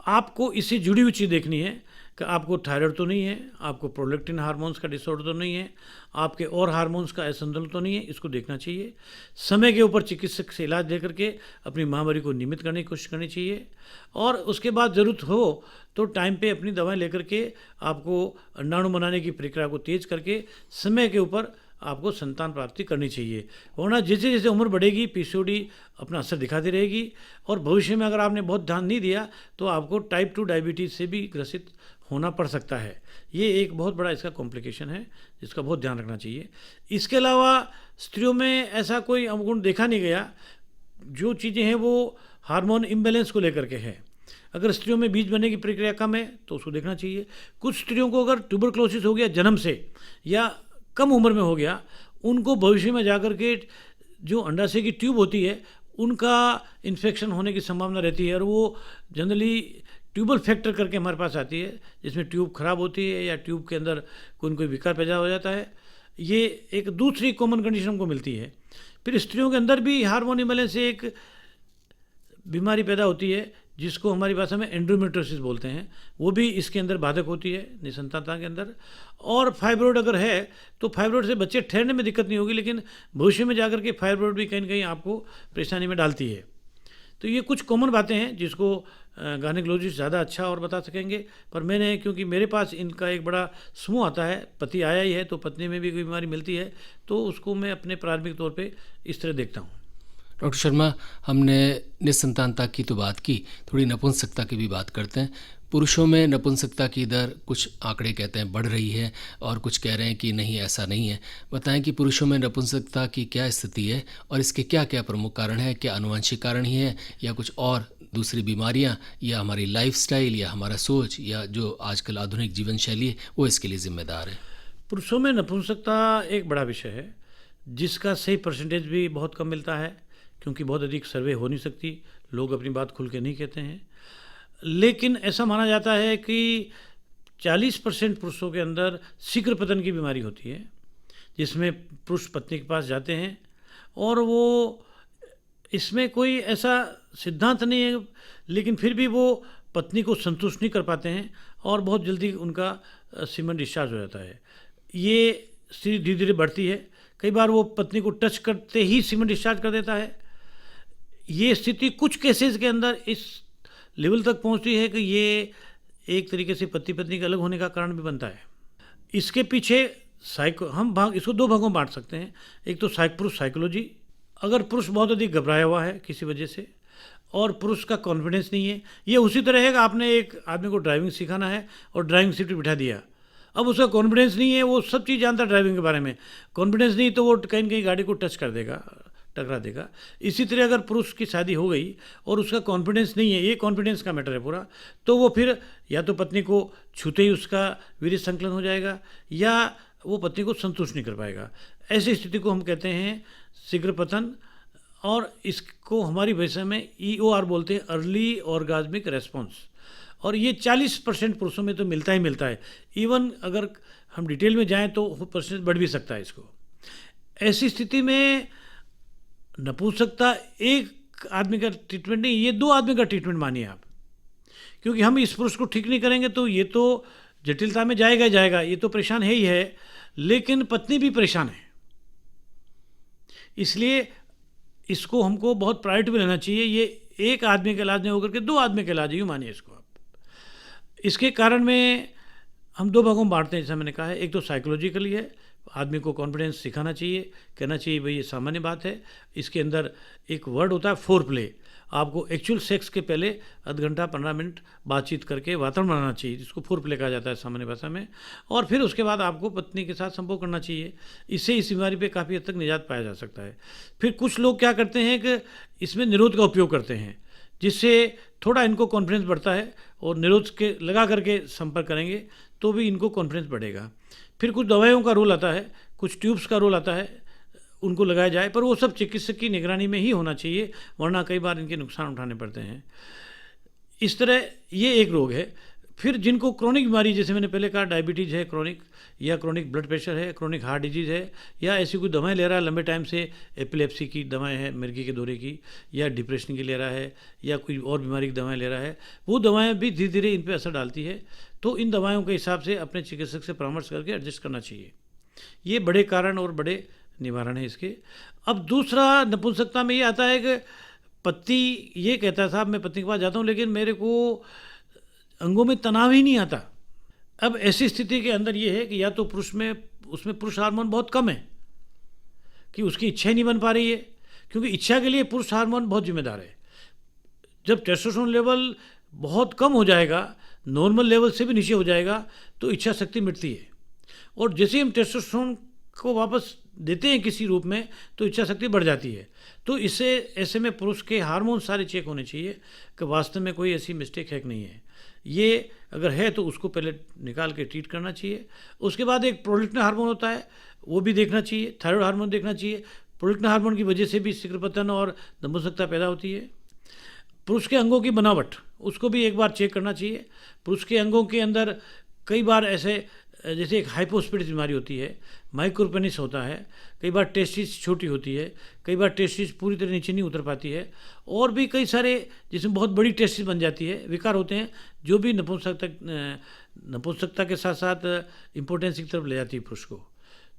आपको इससे जुड़ी हुई चीज़ देखनी है कि आपको थायराइड तो नहीं है, आपको प्रोलैक्टिन हार्मोन्स का डिसऑर्डर तो नहीं है, आपके और हार्मोन्स का असंतुलन तो नहीं है, इसको देखना चाहिए। समय के ऊपर चिकित्सक से इलाज दे करके अपनी माहवारी को नियमित करने की कोशिश करनी चाहिए और उसके बाद ज़रूरत हो तो टाइम पे अपनी दवाएं लेकर के आपको अंडाणु बनाने की प्रक्रिया को तेज़ करके समय के ऊपर आपको संतान प्राप्ति करनी चाहिए। वरना जैसे जैसे उम्र बढ़ेगी PCOD अपना असर दिखाती रहेगी और भविष्य में अगर आपने बहुत ध्यान नहीं दिया तो आपको टाइप 2 डायबिटीज़ से भी ग्रसित होना पड़ सकता है। ये एक बहुत बड़ा इसका कॉम्प्लिकेशन है जिसका बहुत ध्यान रखना चाहिए। इसके अलावा स्त्रियों में ऐसा कोई अवगुण देखा नहीं गया। जो चीज़ें हैं वो हार्मोन इम्बैलेंस को लेकर के है। अगर स्त्रियों में बीज बनने की प्रक्रिया कम है तो उसको देखना चाहिए। कुछ स्त्रियों को अगर ट्यूबरक्लोसिस हो गया जन्म से या कम उम्र में हो गया, उनको भविष्य में जाकर के जो अंडाशय की ट्यूब होती है उनका इन्फेक्शन होने की संभावना रहती है और वो जनरली ट्यूबल फैक्टर करके हमारे पास आती है, जिसमें ट्यूब खराब होती है या ट्यूब के अंदर कोई न कोई विकार पैदा हो जाता है। ये एक दूसरी कॉमन कंडीशन हमको मिलती है। फिर स्त्रियों के अंदर भी हार्मोन इम्बैलेंस से एक बीमारी पैदा होती है जिसको हमारी भाषा में एंडोमेट्रियोसिस बोलते हैं। वो भी इसके अंदर बाधक होती है निसंतानता के अंदर। और फाइब्रोइड अगर है तो फाइब्रोइड से बच्चे ठहरने में दिक्कत नहीं होगी, लेकिन भविष्य में जाकर के फाइब्रोइड भी कहीं ना कहीं आपको परेशानी में डालती है। तो ये कुछ कॉमन बातें हैं जिसको गायनेकोलॉजिस्ट ज़्यादा अच्छा और बता सकेंगे, पर मैंने क्योंकि मेरे पास इनका एक बड़ा समूह आता है, पति आया ही है तो पत्नी में भी कोई बीमारी मिलती है तो उसको मैं अपने प्राथमिक तौर पे इस तरह देखता हूँ। डॉक्टर शर्मा, हमने निसंतानता की तो बात की, थोड़ी नपुंसकता की भी बात करते हैं। पुरुषों में नपुंसकता की दर कुछ आंकड़े कहते हैं बढ़ रही है और कुछ कह रहे हैं कि नहीं, ऐसा नहीं है। बताएं कि पुरुषों में नपुंसकता की क्या स्थिति है और इसके क्या क्या प्रमुख कारण हैं? क्या आनुवंशिक कारण ही है या कुछ और दूसरी बीमारियां या हमारी लाइफस्टाइल या हमारा सोच या जो आजकल आधुनिक जीवन शैली है वो इसके लिए जिम्मेदार है? पुरुषों में नपुंसकता एक बड़ा विषय है जिसका सही परसेंटेज भी बहुत कम मिलता है, क्योंकि बहुत अधिक सर्वे हो नहीं सकती, लोग अपनी बात खुल के नहीं कहते हैं। लेकिन ऐसा माना जाता है कि 40% पुरुषों के अंदर शीघ्र पतन की बीमारी होती है, जिसमें पुरुष पत्नी के पास जाते हैं और वो इसमें कोई ऐसा सिद्धांत नहीं है, लेकिन फिर भी वो पत्नी को संतुष्ट नहीं कर पाते हैं और बहुत जल्दी उनका सीमन डिस्चार्ज हो जाता है। ये स्थिति धीरे धीरे बढ़ती है, कई बार वो पत्नी को टच करते ही सीमन डिस्चार्ज कर देता है। ये स्थिति कुछ केसेस के अंदर इस लेवल तक पहुंचती है कि ये एक तरीके से पति पत्नी के अलग होने का कारण भी बनता है। इसके पीछे इसको 2 भागों में बांट सकते हैं। एक तो पुरुष साइकोलॉजी, अगर पुरुष बहुत अधिक घबराया हुआ है किसी वजह से और पुरुष का कॉन्फिडेंस नहीं है, ये उसी तरह है कि आपने एक आदमी को ड्राइविंग सिखाना है और ड्राइविंग सीट पर बिठा दिया, अब उसका कॉन्फिडेंस नहीं है, वो सब चीज़ जानता है ड्राइविंग के बारे में, कॉन्फिडेंस नहीं तो वो कहीं ना कहीं गाड़ी को टच कर देगा, टकरा देगा। इसी तरह अगर पुरुष की शादी हो गई और उसका कॉन्फिडेंस नहीं है, ये कॉन्फिडेंस का मैटर है पूरा, तो वो फिर या तो पत्नी को छूते ही उसका वीर्य संकलन हो जाएगा या वो पत्नी को संतुष्ट नहीं कर पाएगा। ऐसी स्थिति को हम कहते हैं शीघ्र पतन, और इसको हमारी भाषा में EOR बोलते हैं, अर्ली ऑर्गाज्मिक रेस्पॉन्स। और ये 40% पुरुषों में तो मिलता ही मिलता है। इवन अगर हम डिटेल में जाएं तो परसेंट बढ़ भी सकता है इसको। ऐसी स्थिति में नपुंसकता एक आदमी का ट्रीटमेंट नहीं, ये 2 आदमी का ट्रीटमेंट मानिए आप, क्योंकि हम इस पुरुष को ठीक नहीं करेंगे तो ये तो जटिलता में जाएगा ही जाएगा, ये तो परेशान है ही है, लेकिन पत्नी भी परेशान है। इसलिए इसको हमको बहुत प्रायोरिटी में लेना चाहिए। ये एक आदमी का इलाज नहीं होकर के 2 आदमी का इलाज, यूँ मानिए इसको आप। इसके कारण में हम 2 भागों में बांटते हैं, जैसा मैंने कहा है। एक तो साइकोलॉजिकली है, आदमी को कॉन्फिडेंस सिखाना चाहिए, कहना चाहिए भाई ये सामान्य बात है। इसके अंदर एक वर्ड होता है फोर प्ले। आपको एक्चुअल सेक्स के पहले आध घंटा 15 मिनट बातचीत करके वातावरण बनाना चाहिए, जिसको फोर प्ले कहा जाता है सामान्य भाषा में। और फिर उसके बाद आपको पत्नी के साथ संभोग करना चाहिए। इससे इस बीमारी पे काफ़ी हद तक निजात पाया जा सकता है। फिर कुछ लोग क्या करते हैं कि इसमें निरोध का उपयोग करते हैं, जिससे थोड़ा इनको कॉन्फिडेंस बढ़ता है, और निरोध के लगा करके संपर्क करेंगे तो भी इनको कॉन्फिडेंस बढ़ेगा। फिर कुछ दवाइयों का रोल आता है, कुछ ट्यूब्स का रोल आता है, उनको लगाया जाए, पर वो सब चिकित्सक की निगरानी में ही होना चाहिए, वरना कई बार इनके नुकसान उठाने पड़ते हैं। इस तरह ये एक रोग है। फिर जिनको क्रोनिक बीमारी, जैसे मैंने पहले कहा डायबिटीज़ है क्रोनिक, या क्रोनिक ब्लड प्रेशर है, क्रोनिक हार्ट डिजीज़ है, या ऐसी कोई दवाएं ले रहा है लंबे टाइम से, एपिलेप्सी की दवाएं हैं, मिर्गी के दौरे की, या डिप्रेशन की ले रहा है, या कोई और बीमारी की दवाएं ले रहा है, वो दवाएं भी धीरे धीरे इन पर असर डालती है। तो इन दवाओं के हिसाब से अपने चिकित्सक से परामर्श करके एडजस्ट करना चाहिए। ये बड़े कारण और बड़े निवारण है इसके। अब दूसरा नपुंसकता में ये आता है कि पति ये कहता है साहब मैं पत्नी के पास जाता हूँ लेकिन मेरे को अंगों में तनाव ही नहीं आता। अब ऐसी स्थिति के अंदर ये है कि या तो पुरुष में उसमें पुरुष हार्मोन बहुत कम है कि उसकी इच्छा ही नहीं बन पा रही है, क्योंकि इच्छा के लिए पुरुष हार्मोन बहुत जिम्मेदार है। जब टेस्टोस्टेरोन लेवल बहुत कम हो जाएगा, नॉर्मल लेवल से भी नीचे हो जाएगा, तो इच्छा शक्ति मिटती है। और जैसे ही हम टेस्टोस्टेरोन को वापस देते हैं किसी रूप में तो इच्छा शक्ति बढ़ जाती है। तो इससे ऐसे में पुरुष के हार्मोन सारे चेक होने चाहिए कि वास्तव में कोई ऐसी मिस्टेक है कि नहीं है। ये अगर है तो उसको पहले निकाल के ट्रीट करना चाहिए। उसके बाद एक प्रोलेक्टिन हार्मोन होता है, वो भी देखना चाहिए, थायराइड हार्मोन देखना चाहिए। प्रोलेक्टिन हार्मोन की वजह से भी शीघ्रपतन और नपुंसकता पैदा होती है। पुरुष के अंगों की बनावट, उसको भी एक बार चेक करना चाहिए। पुरुष के अंगों के अंदर कई बार ऐसे, जैसे एक हाइपोस्पिडिस बीमारी होती है, माइक्रोपेनिस होता है, कई बार टेस्टिस छोटी होती है, कई बार टेस्टिस पूरी तरह नीचे नहीं उतर पाती है, और भी कई सारे जिसमें बहुत बड़ी टेस्टिस बन जाती है, विकार होते हैं, जो भी नपुंसकता के साथ साथ इम्पोर्टेंस की तरफ ले जाती है पुरुष को।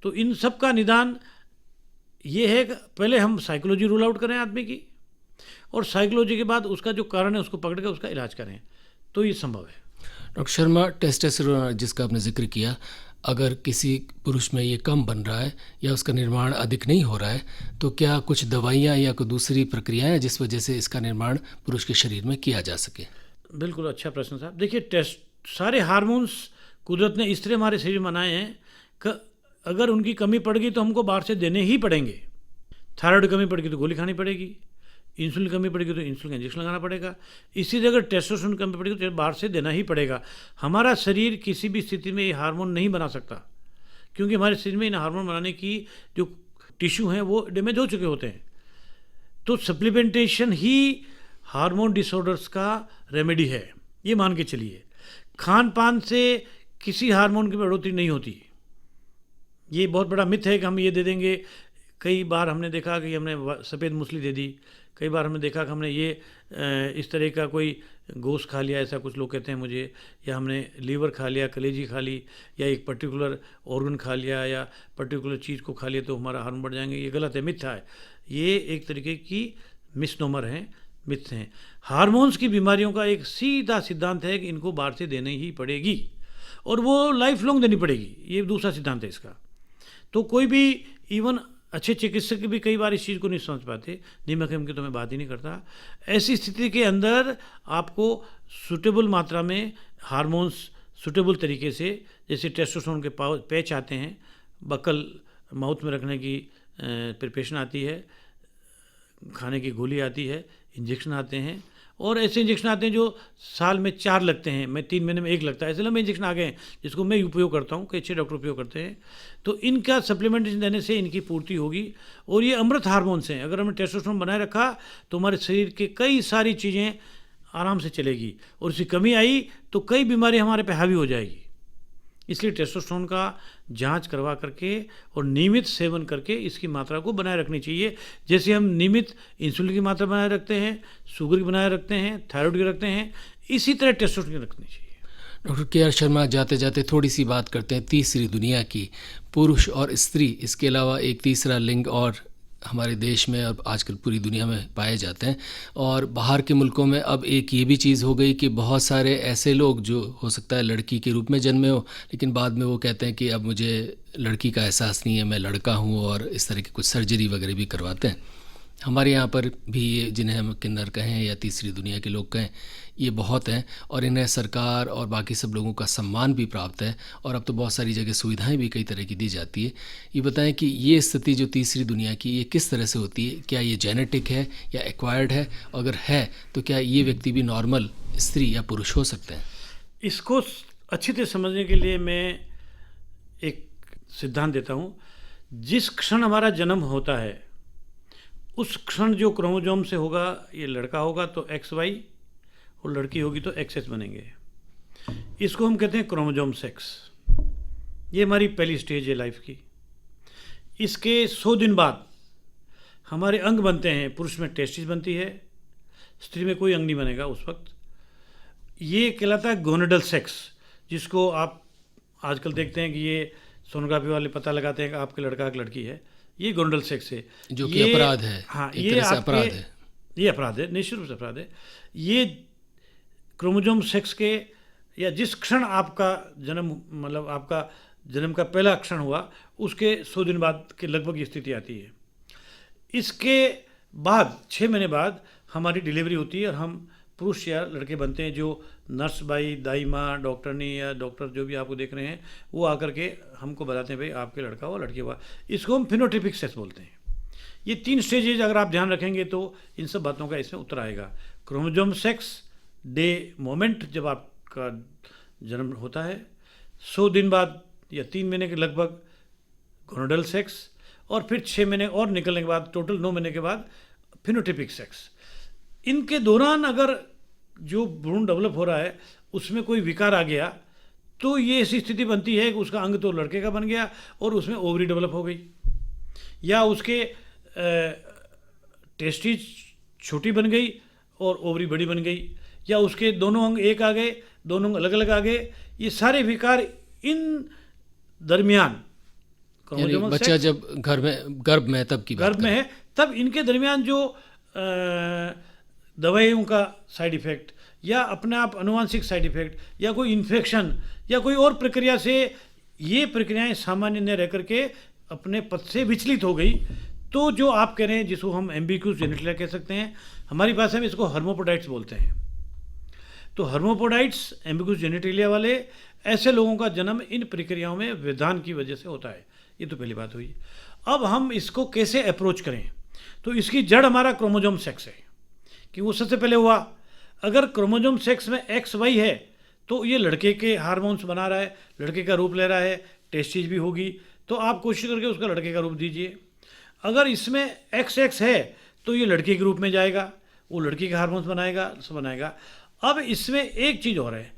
तो इन सब का निदान ये है कि पहले हम साइकोलॉजी रूल आउट करें आदमी की, और साइकोलॉजी के बाद उसका जो कारण है उसको पकड़ कर उसका इलाज करें, तो ये संभव है। डॉक्टर शर्मा, टेस्टोस्टेरोन जिसका आपने जिक्र किया, अगर किसी पुरुष में ये कम बन रहा है या उसका निर्माण अधिक नहीं हो रहा है, तो क्या कुछ दवाइयाँ या कोई दूसरी प्रक्रियाएं हैं जिस वजह से इसका निर्माण पुरुष के शरीर में किया जा सके? बिल्कुल अच्छा प्रश्न साहब। देखिए, सारे हार्मोन्स कुदरत ने इस तरह हमारे शरीर में बनाए हैं कि अगर उनकी कमी पड़ गई तो हमको बाहर से देने ही पड़ेंगे। थायराइड कमी पड़ गई तो गोली खानी पड़ेगी, इंसुलिन कमी पड़ेगी तो इंसुलिन का इंजेक्शन लगाना पड़ेगा, इसी जगह टेस्टोस्टेरोन कमी पड़ेगी तो बाहर से देना ही पड़ेगा। हमारा शरीर किसी भी स्थिति में ये हार्मोन नहीं बना सकता, क्योंकि हमारे शरीर में इन हार्मोन बनाने की जो टिश्यू हैं वो डैमेज हो चुके होते हैं। तो सप्लीमेंटेशन ही हार्मोन डिसऑर्डर्स का रेमेडी है, ये मान के चलिए। खान पान से किसी हार्मोन की बढ़ोतरी नहीं होती, ये बहुत बड़ा मिथ है कि हम ये दे देंगे। कई बार हमने देखा कि हमने सफ़ेद मूसली दे दी, कई बार हमने देखा कि हमने ये इस तरह का कोई गोश्त खा लिया, ऐसा कुछ लोग कहते हैं मुझे, या हमने लीवर खा लिया, कलेजी खा ली, या एक पर्टिकुलर ऑर्गन खा लिया, या पर्टिकुलर चीज़ को खा लिया तो हमारा हार्मोन बढ़ जाएंगे। ये गलत है, मिथ्या है। ये एक तरीके की मिसनोमर हैं, मिथ हैं। हार्मोन्स की बीमारियों का एक सीधा सिद्धांत है कि इनको बाहर से देनी ही पड़ेगी, और वो लाइफ लॉन्ग देनी पड़ेगी। ये दूसरा सिद्धांत है इसका। तो कोई भी इवन अच्छे चिकित्सक भी कई बार इस चीज़ को नहीं समझ पाते। निमक की तो मैं बात ही नहीं करता। ऐसी स्थिति के अंदर आपको सूटेबल मात्रा में हार्मोन्स सूटेबल तरीके से, जैसे टेस्टोस्टेरोन के पैच आते हैं, बकल माउथ में रखने की प्रिपरेशन आती है, खाने की गोली आती है, इंजेक्शन आते हैं, और ऐसे इंजेक्शन आते हैं जो साल में 4 लगते हैं, मैं 3 महीने में 1 लगता है, ऐसे लंबे इंजेक्शन आ गए हैं जिसको मैं उपयोग करता हूँ, कई अच्छे डॉक्टर उपयोग करते हैं। तो इनका सप्लीमेंटेशन देने से इनकी पूर्ति होगी। और ये अमृत हार्मोन्स हैं, अगर हमने टेस्टोस्टेरोन बनाए रखा तो हमारे शरीर के कई सारी चीज़ें आराम से चलेगी, और उसकी कमी आई तो कई बीमारी हमारे पे हावी हो जाएगी। इसलिए टेस्टोस्टेरोन का जांच करवा करके और नियमित सेवन करके इसकी मात्रा को बनाए रखनी चाहिए। जैसे हम नियमित इंसुलिन की मात्रा बनाए रखते हैं, शुगर की बनाए रखते हैं, थायराइड की रखते हैं, इसी तरह टेस्टोस्टेरोन की रखनी चाहिए। डॉक्टर के आर शर्मा, जाते जाते थोड़ी सी बात करते हैं तीसरी दुनिया की। पुरुष और स्त्री, इसके अलावा एक तीसरा लिंग और हमारे देश में और आजकल पूरी दुनिया में पाए जाते हैं। और बाहर के मुल्कों में अब एक ये भी चीज़ हो गई कि बहुत सारे ऐसे लोग जो हो सकता है लड़की के रूप में जन्मे हो, लेकिन बाद में वो कहते हैं कि अब मुझे लड़की का एहसास नहीं है, मैं लड़का हूँ, और इस तरह की कुछ सर्जरी वगैरह भी करवाते हैं। हमारे यहाँ पर भी ये, जिन्हें हम किन्नर कहें या तीसरी दुनिया के लोग कहें, ये बहुत हैं, और इन्हें सरकार और बाकी सब लोगों का सम्मान भी प्राप्त है, और अब तो बहुत सारी जगह सुविधाएं भी कई तरह की दी जाती है। ये बताएं कि ये स्थिति जो तीसरी दुनिया की, ये किस तरह से होती है? क्या ये जेनेटिक है या एक्वायर्ड है? अगर है तो क्या ये व्यक्ति भी नॉर्मल स्त्री या पुरुष हो सकते हैं? इसको अच्छी तरह समझने के लिए मैं एक सिद्धांत देता हूँ। जिस क्षण हमारा जन्म होता है उस क्षण जो क्रोमोजोम से होगा, ये लड़का होगा तो XY और लड़की होगी तो XX बनेंगे। इसको हम कहते हैं क्रोमोजोम सेक्स। ये हमारी पहली स्टेज है लाइफ की। इसके 100 दिन बाद हमारे अंग बनते हैं। पुरुष में टेस्टिस बनती है, स्त्री में कोई अंग नहीं बनेगा उस वक्त। ये कहलाता है गोनेडल सेक्स, जिसको आप आजकल देखते हैं कि ये सोनोग्राफी वाले पता लगाते हैं कि आपके लड़का की लड़की है। ये गोनेडल सेक्स है, जो कि अपराध है। हाँ, एक ये तरह से आपके अपराध है। ये अपराध है, निश्चित रूप से अपराध है। ये क्रोमोजोम सेक्स के, या जिस क्षण आपका जन्म, मतलब आपका जन्म का पहला क्षण हुआ, उसके 100 दिन बाद के लगभग ये स्थिति आती है। इसके बाद 6 महीने बाद हमारी डिलीवरी होती है और हम पुरुष या लड़के बनते हैं। जो नर्स भाई, दाई माँ, डॉक्टरनी या डॉक्टर जो भी आपको देख रहे हैं, वो आकर के हमको बताते हैं भाई आपके लड़का हुआ, लड़की हुआ। इसको हम फिनोटिपिक सेक्स बोलते हैं। ये 3 स्टेजेज अगर आप ध्यान रखेंगे तो इन सब बातों का इसमें उत्तर आएगा। क्रोमोजोम सेक्स डे मोमेंट, जब आपका जन्म होता है, 100 दिन बाद या 3 महीने के लगभग गोनेडल सेक्स, और फिर 6 महीने और निकलने के बाद, टोटल 9 महीने के बाद फिनोटिपिक सेक्स। इनके दौरान अगर जो भ्रूण डेवलप हो रहा है उसमें कोई विकार आ गया तो ये ऐसी स्थिति बनती है कि उसका अंग तो लड़के का बन गया और उसमें ओवरी डेवलप हो गई, या उसके टेस्टिस छोटी बन गई और ओवरी बड़ी बन गई, या उसके दोनों अंग एक आ गए, दोनों अंग अलग अलग आ गए। ये सारे विकार इन दरमियान, यानी बच्चा जब गर्भ में तब की बात गर्भ में है, तब इनके दरमियान जो दवाइयों का साइड इफ़ेक्ट या अपने आप अनुवांशिक साइड इफ़ेक्ट या कोई इन्फेक्शन या कोई और प्रक्रिया से ये प्रक्रियाएं सामान्य न रह करके अपने पथ से विचलित हो गई, तो जो आप कह रहे हैं, जिसको हम एम्बिग्यूस जेनिटलिया कह सकते हैं, हमारी भाषा में इसको हर्मोपोडाइट्स बोलते हैं। तो हर्मोपोडाइट्स, एम्बिग्यूस जेनिटलिया वाले ऐसे लोगों का जन्म इन प्रक्रियाओं में व्यवधान की वजह से होता है। ये तो पहली बात हुई। अब हम इसको कैसे अप्रोच करें, तो इसकी जड़ हमारा क्रोमोजोम सेक्स है कि वो सबसे पहले हुआ। अगर क्रोमोजोम सेक्स में XY है तो ये लड़के के हार्मोन्स बना रहा है, लड़के का रूप ले रहा है, टेस्टिस भी होगी, तो आप कोशिश करके उसका लड़के का रूप दीजिए। अगर इसमें XX है तो ये लड़के के रूप में जाएगा, वो लड़के के हार्मोन्स बनाएगा, सब बनाएगा। अब इसमें एक चीज़ और है,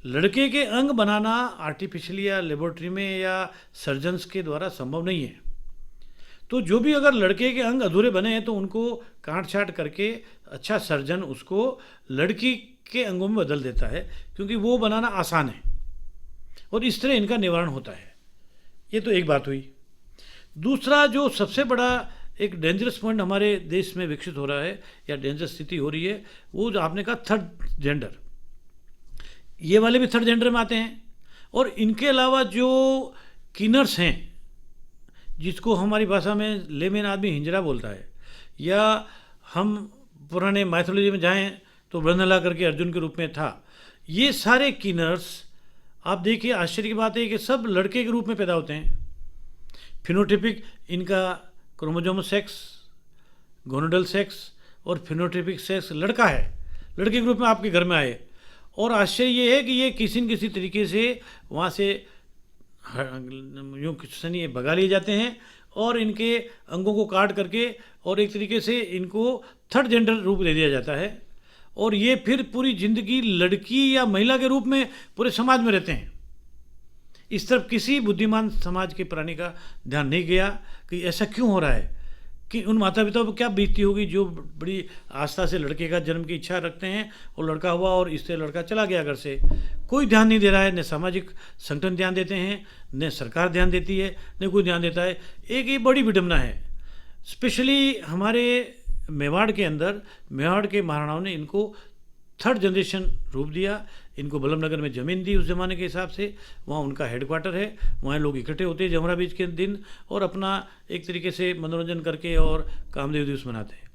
लड़के के अंग बनाना आर्टिफिशियली या लेबोरेटरी में या सर्जन्स के द्वारा संभव नहीं है। तो जो भी अगर लड़के के अंग अधूरे बने हैं तो उनको काट छाट करके अच्छा सर्जन उसको लड़की के अंगों में बदल देता है, क्योंकि वो बनाना आसान है और इस तरह इनका निवारण होता है। ये तो एक बात हुई। दूसरा जो सबसे बड़ा एक डेंजरस पॉइंट हमारे देश में विकसित हो रहा है या डेंजरस स्थिति हो रही है, वो जो आपने कहा थर्ड जेंडर, ये वाले भी थर्ड जेंडर में आते हैं। और इनके अलावा जो किनर्स हैं, जिसको हमारी भाषा में लेमेन आदमी हिंजरा बोलता है, या हम पुराने माइथोलॉजी में जाएं तो ब्रह्मला करके अर्जुन के रूप में था, ये सारे किनर्स आप देखिए, आश्चर्य की बात है कि सब लड़के के रूप में पैदा होते हैं। फिनोटिपिक इनका क्रोमोजोम सेक्स गोनोडल सेक्स और फिनोटाइपिक सेक्स लड़का है, लड़के के रूप में आपके घर में आए, और आश्चर्य ये है कि ये किसी न किसी तरीके से वहाँ से यूँ सनी भगा लिए जाते हैं और इनके अंगों को काट करके और एक तरीके से इनको थर्ड जेंडर रूप दे दिया जाता है, और ये फिर पूरी ज़िंदगी लड़की या महिला के रूप में पूरे समाज में रहते हैं। इस तरफ किसी बुद्धिमान समाज के प्राणी का ध्यान नहीं गया कि ऐसा क्यों हो रहा है, कि उन माता पिताओं पर क्या बीतती होगी जो बड़ी आस्था से लड़के का जन्म की इच्छा रखते हैं और लड़का हुआ और इससे लड़का चला गया घर से। कोई ध्यान नहीं दे रहा है, न सामाजिक संगठन ध्यान देते हैं, न सरकार ध्यान देती है, न कोई ध्यान देता है। एक ये बड़ी विडंबना है। स्पेशली हमारे मेवाड़ के अंदर, मेवाड़ के महाराणाओं ने इनको थर्ड जनरेशन रूप दिया, इनको बल्लभ नगर में ज़मीन दी उस ज़माने के हिसाब से, वहाँ उनका हेडक्वार्टर है, वहाँ लोग इकट्ठे होते हैं जमुना बीच के दिन और अपना एक तरीके से मनोरंजन करके और कामदेव दिवस मनाते हैं।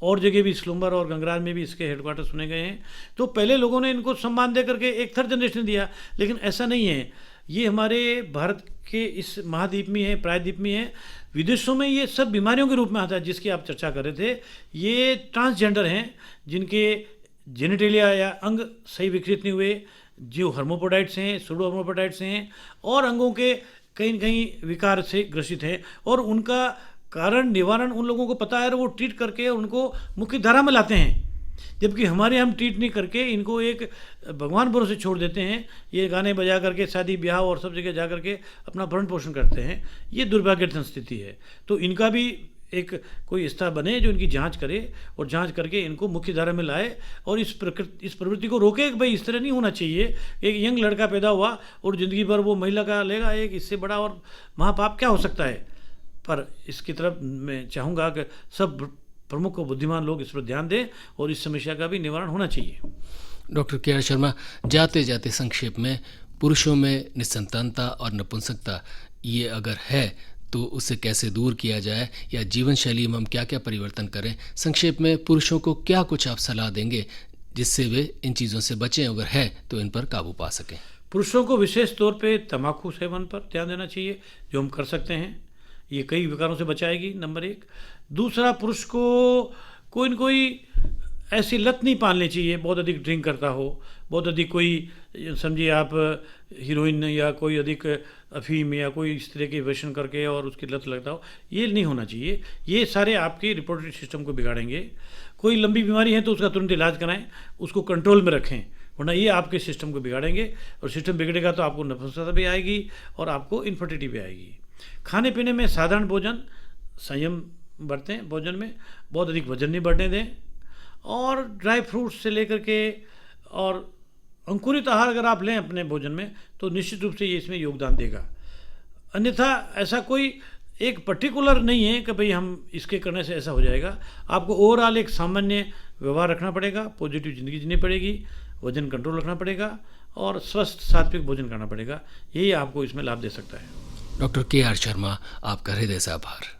और जगह भी स्लुम्बर और गंगराज में भी इसके हेडक्वार्टर सुने गए हैं। तो पहले लोगों ने इनको सम्मान दे करके एक थर्ड जनरेशन दिया, लेकिन ऐसा नहीं है। ये हमारे भारत के इस महाद्वीप में है, प्रायद्वीप में है। विदेशों में ये सब बीमारियों के रूप में आता है जिसकी आप चर्चा कर रहे थे। ये ट्रांसजेंडर हैं जिनके जेनिटेलिया या अंग सही विकसित नहीं हुए, जो हर्मोपोडाइट्स हैं, सूडो हर्मोपोडाइट्स हैं और अंगों के कहीं न कहीं विकार से ग्रसित हैं, और उनका कारण निवारण उन लोगों को पता है और वो ट्रीट करके उनको मुख्य धारा में लाते हैं। जबकि हमारे हम ट्रीट नहीं करके इनको एक भगवान भरोसे छोड़ देते हैं। ये गाने बजा करके शादी ब्याह और सब जगह जा करके अपना भरण पोषण करते हैं। ये दुर्भाग्य संस्थिति है। तो इनका भी एक कोई संस्था बने जो इनकी जांच करे और जांच करके इनको मुख्य धारा में लाए और इस प्रवृत्ति को रोके कि भाई इस तरह नहीं होना चाहिए। एक यंग लड़का पैदा हुआ और ज़िंदगी भर वो महिला का लेगा, एक इससे बड़ा और महापाप क्या हो सकता है। पर इसकी तरफ मैं चाहूँगा कि सब प्रमुख और बुद्धिमान लोग इस पर ध्यान दें और इस समस्या का भी निवारण होना चाहिए। डॉक्टर के आर शर्मा, जाते जाते संक्षेप में पुरुषों में निसंतानता और नपुंसकता ये अगर है तो उसे कैसे दूर किया जाए, या जीवन शैली में हम क्या क्या परिवर्तन करें? संक्षेप में पुरुषों को क्या कुछ आप सलाह देंगे जिससे वे इन चीज़ों से बचें, अगर है तो इन पर काबू पा सकें? पुरुषों को विशेष तौर पे तंबाकू सेवन पर ध्यान देना चाहिए, जो हम कर सकते हैं। ये कई विकारों से बचाएगी, नंबर एक। दूसरा, पुरुष को कोई न कोई ऐसी लत नहीं पालनी चाहिए, बहुत अधिक ड्रिंक करता हो, बहुत अधिक कोई समझिए आप हीरोइन या कोई अधिक अफीम या कोई इस तरह के व्यसन करके और उसकी लत लगता हो, ये नहीं होना चाहिए। ये सारे आपके रिपोर्टरी सिस्टम को बिगाड़ेंगे। कोई लंबी बीमारी है तो उसका तुरंत इलाज कराएं, उसको कंट्रोल में रखें, वरना ये आपके सिस्टम को बिगाड़ेंगे और सिस्टम बिगड़ेगा तो आपको नपुंसकता भी आएगी और आपको इनफर्टिलिटी भी आएगी। खाने पीने में साधारण भोजन, संयम बरतें भोजन में, बहुत अधिक वजन नहीं बढ़ने दें, और ड्राई फ्रूट्स से लेकर के और अंकुरित आहार अगर आप लें अपने भोजन में तो निश्चित रूप से ये इसमें योगदान देगा। अन्यथा ऐसा कोई एक पर्टिकुलर नहीं है कि भाई हम इसके करने से ऐसा हो जाएगा। आपको ओवरऑल एक सामान्य व्यवहार रखना पड़ेगा, पॉजिटिव ज़िंदगी जीनी पड़ेगी, वजन कंट्रोल रखना पड़ेगा और स्वस्थ सात्विक भोजन करना पड़ेगा। यही आपको इसमें लाभ दे सकता है। डॉक्टर के आर शर्मा, आपका हृदय से आभार।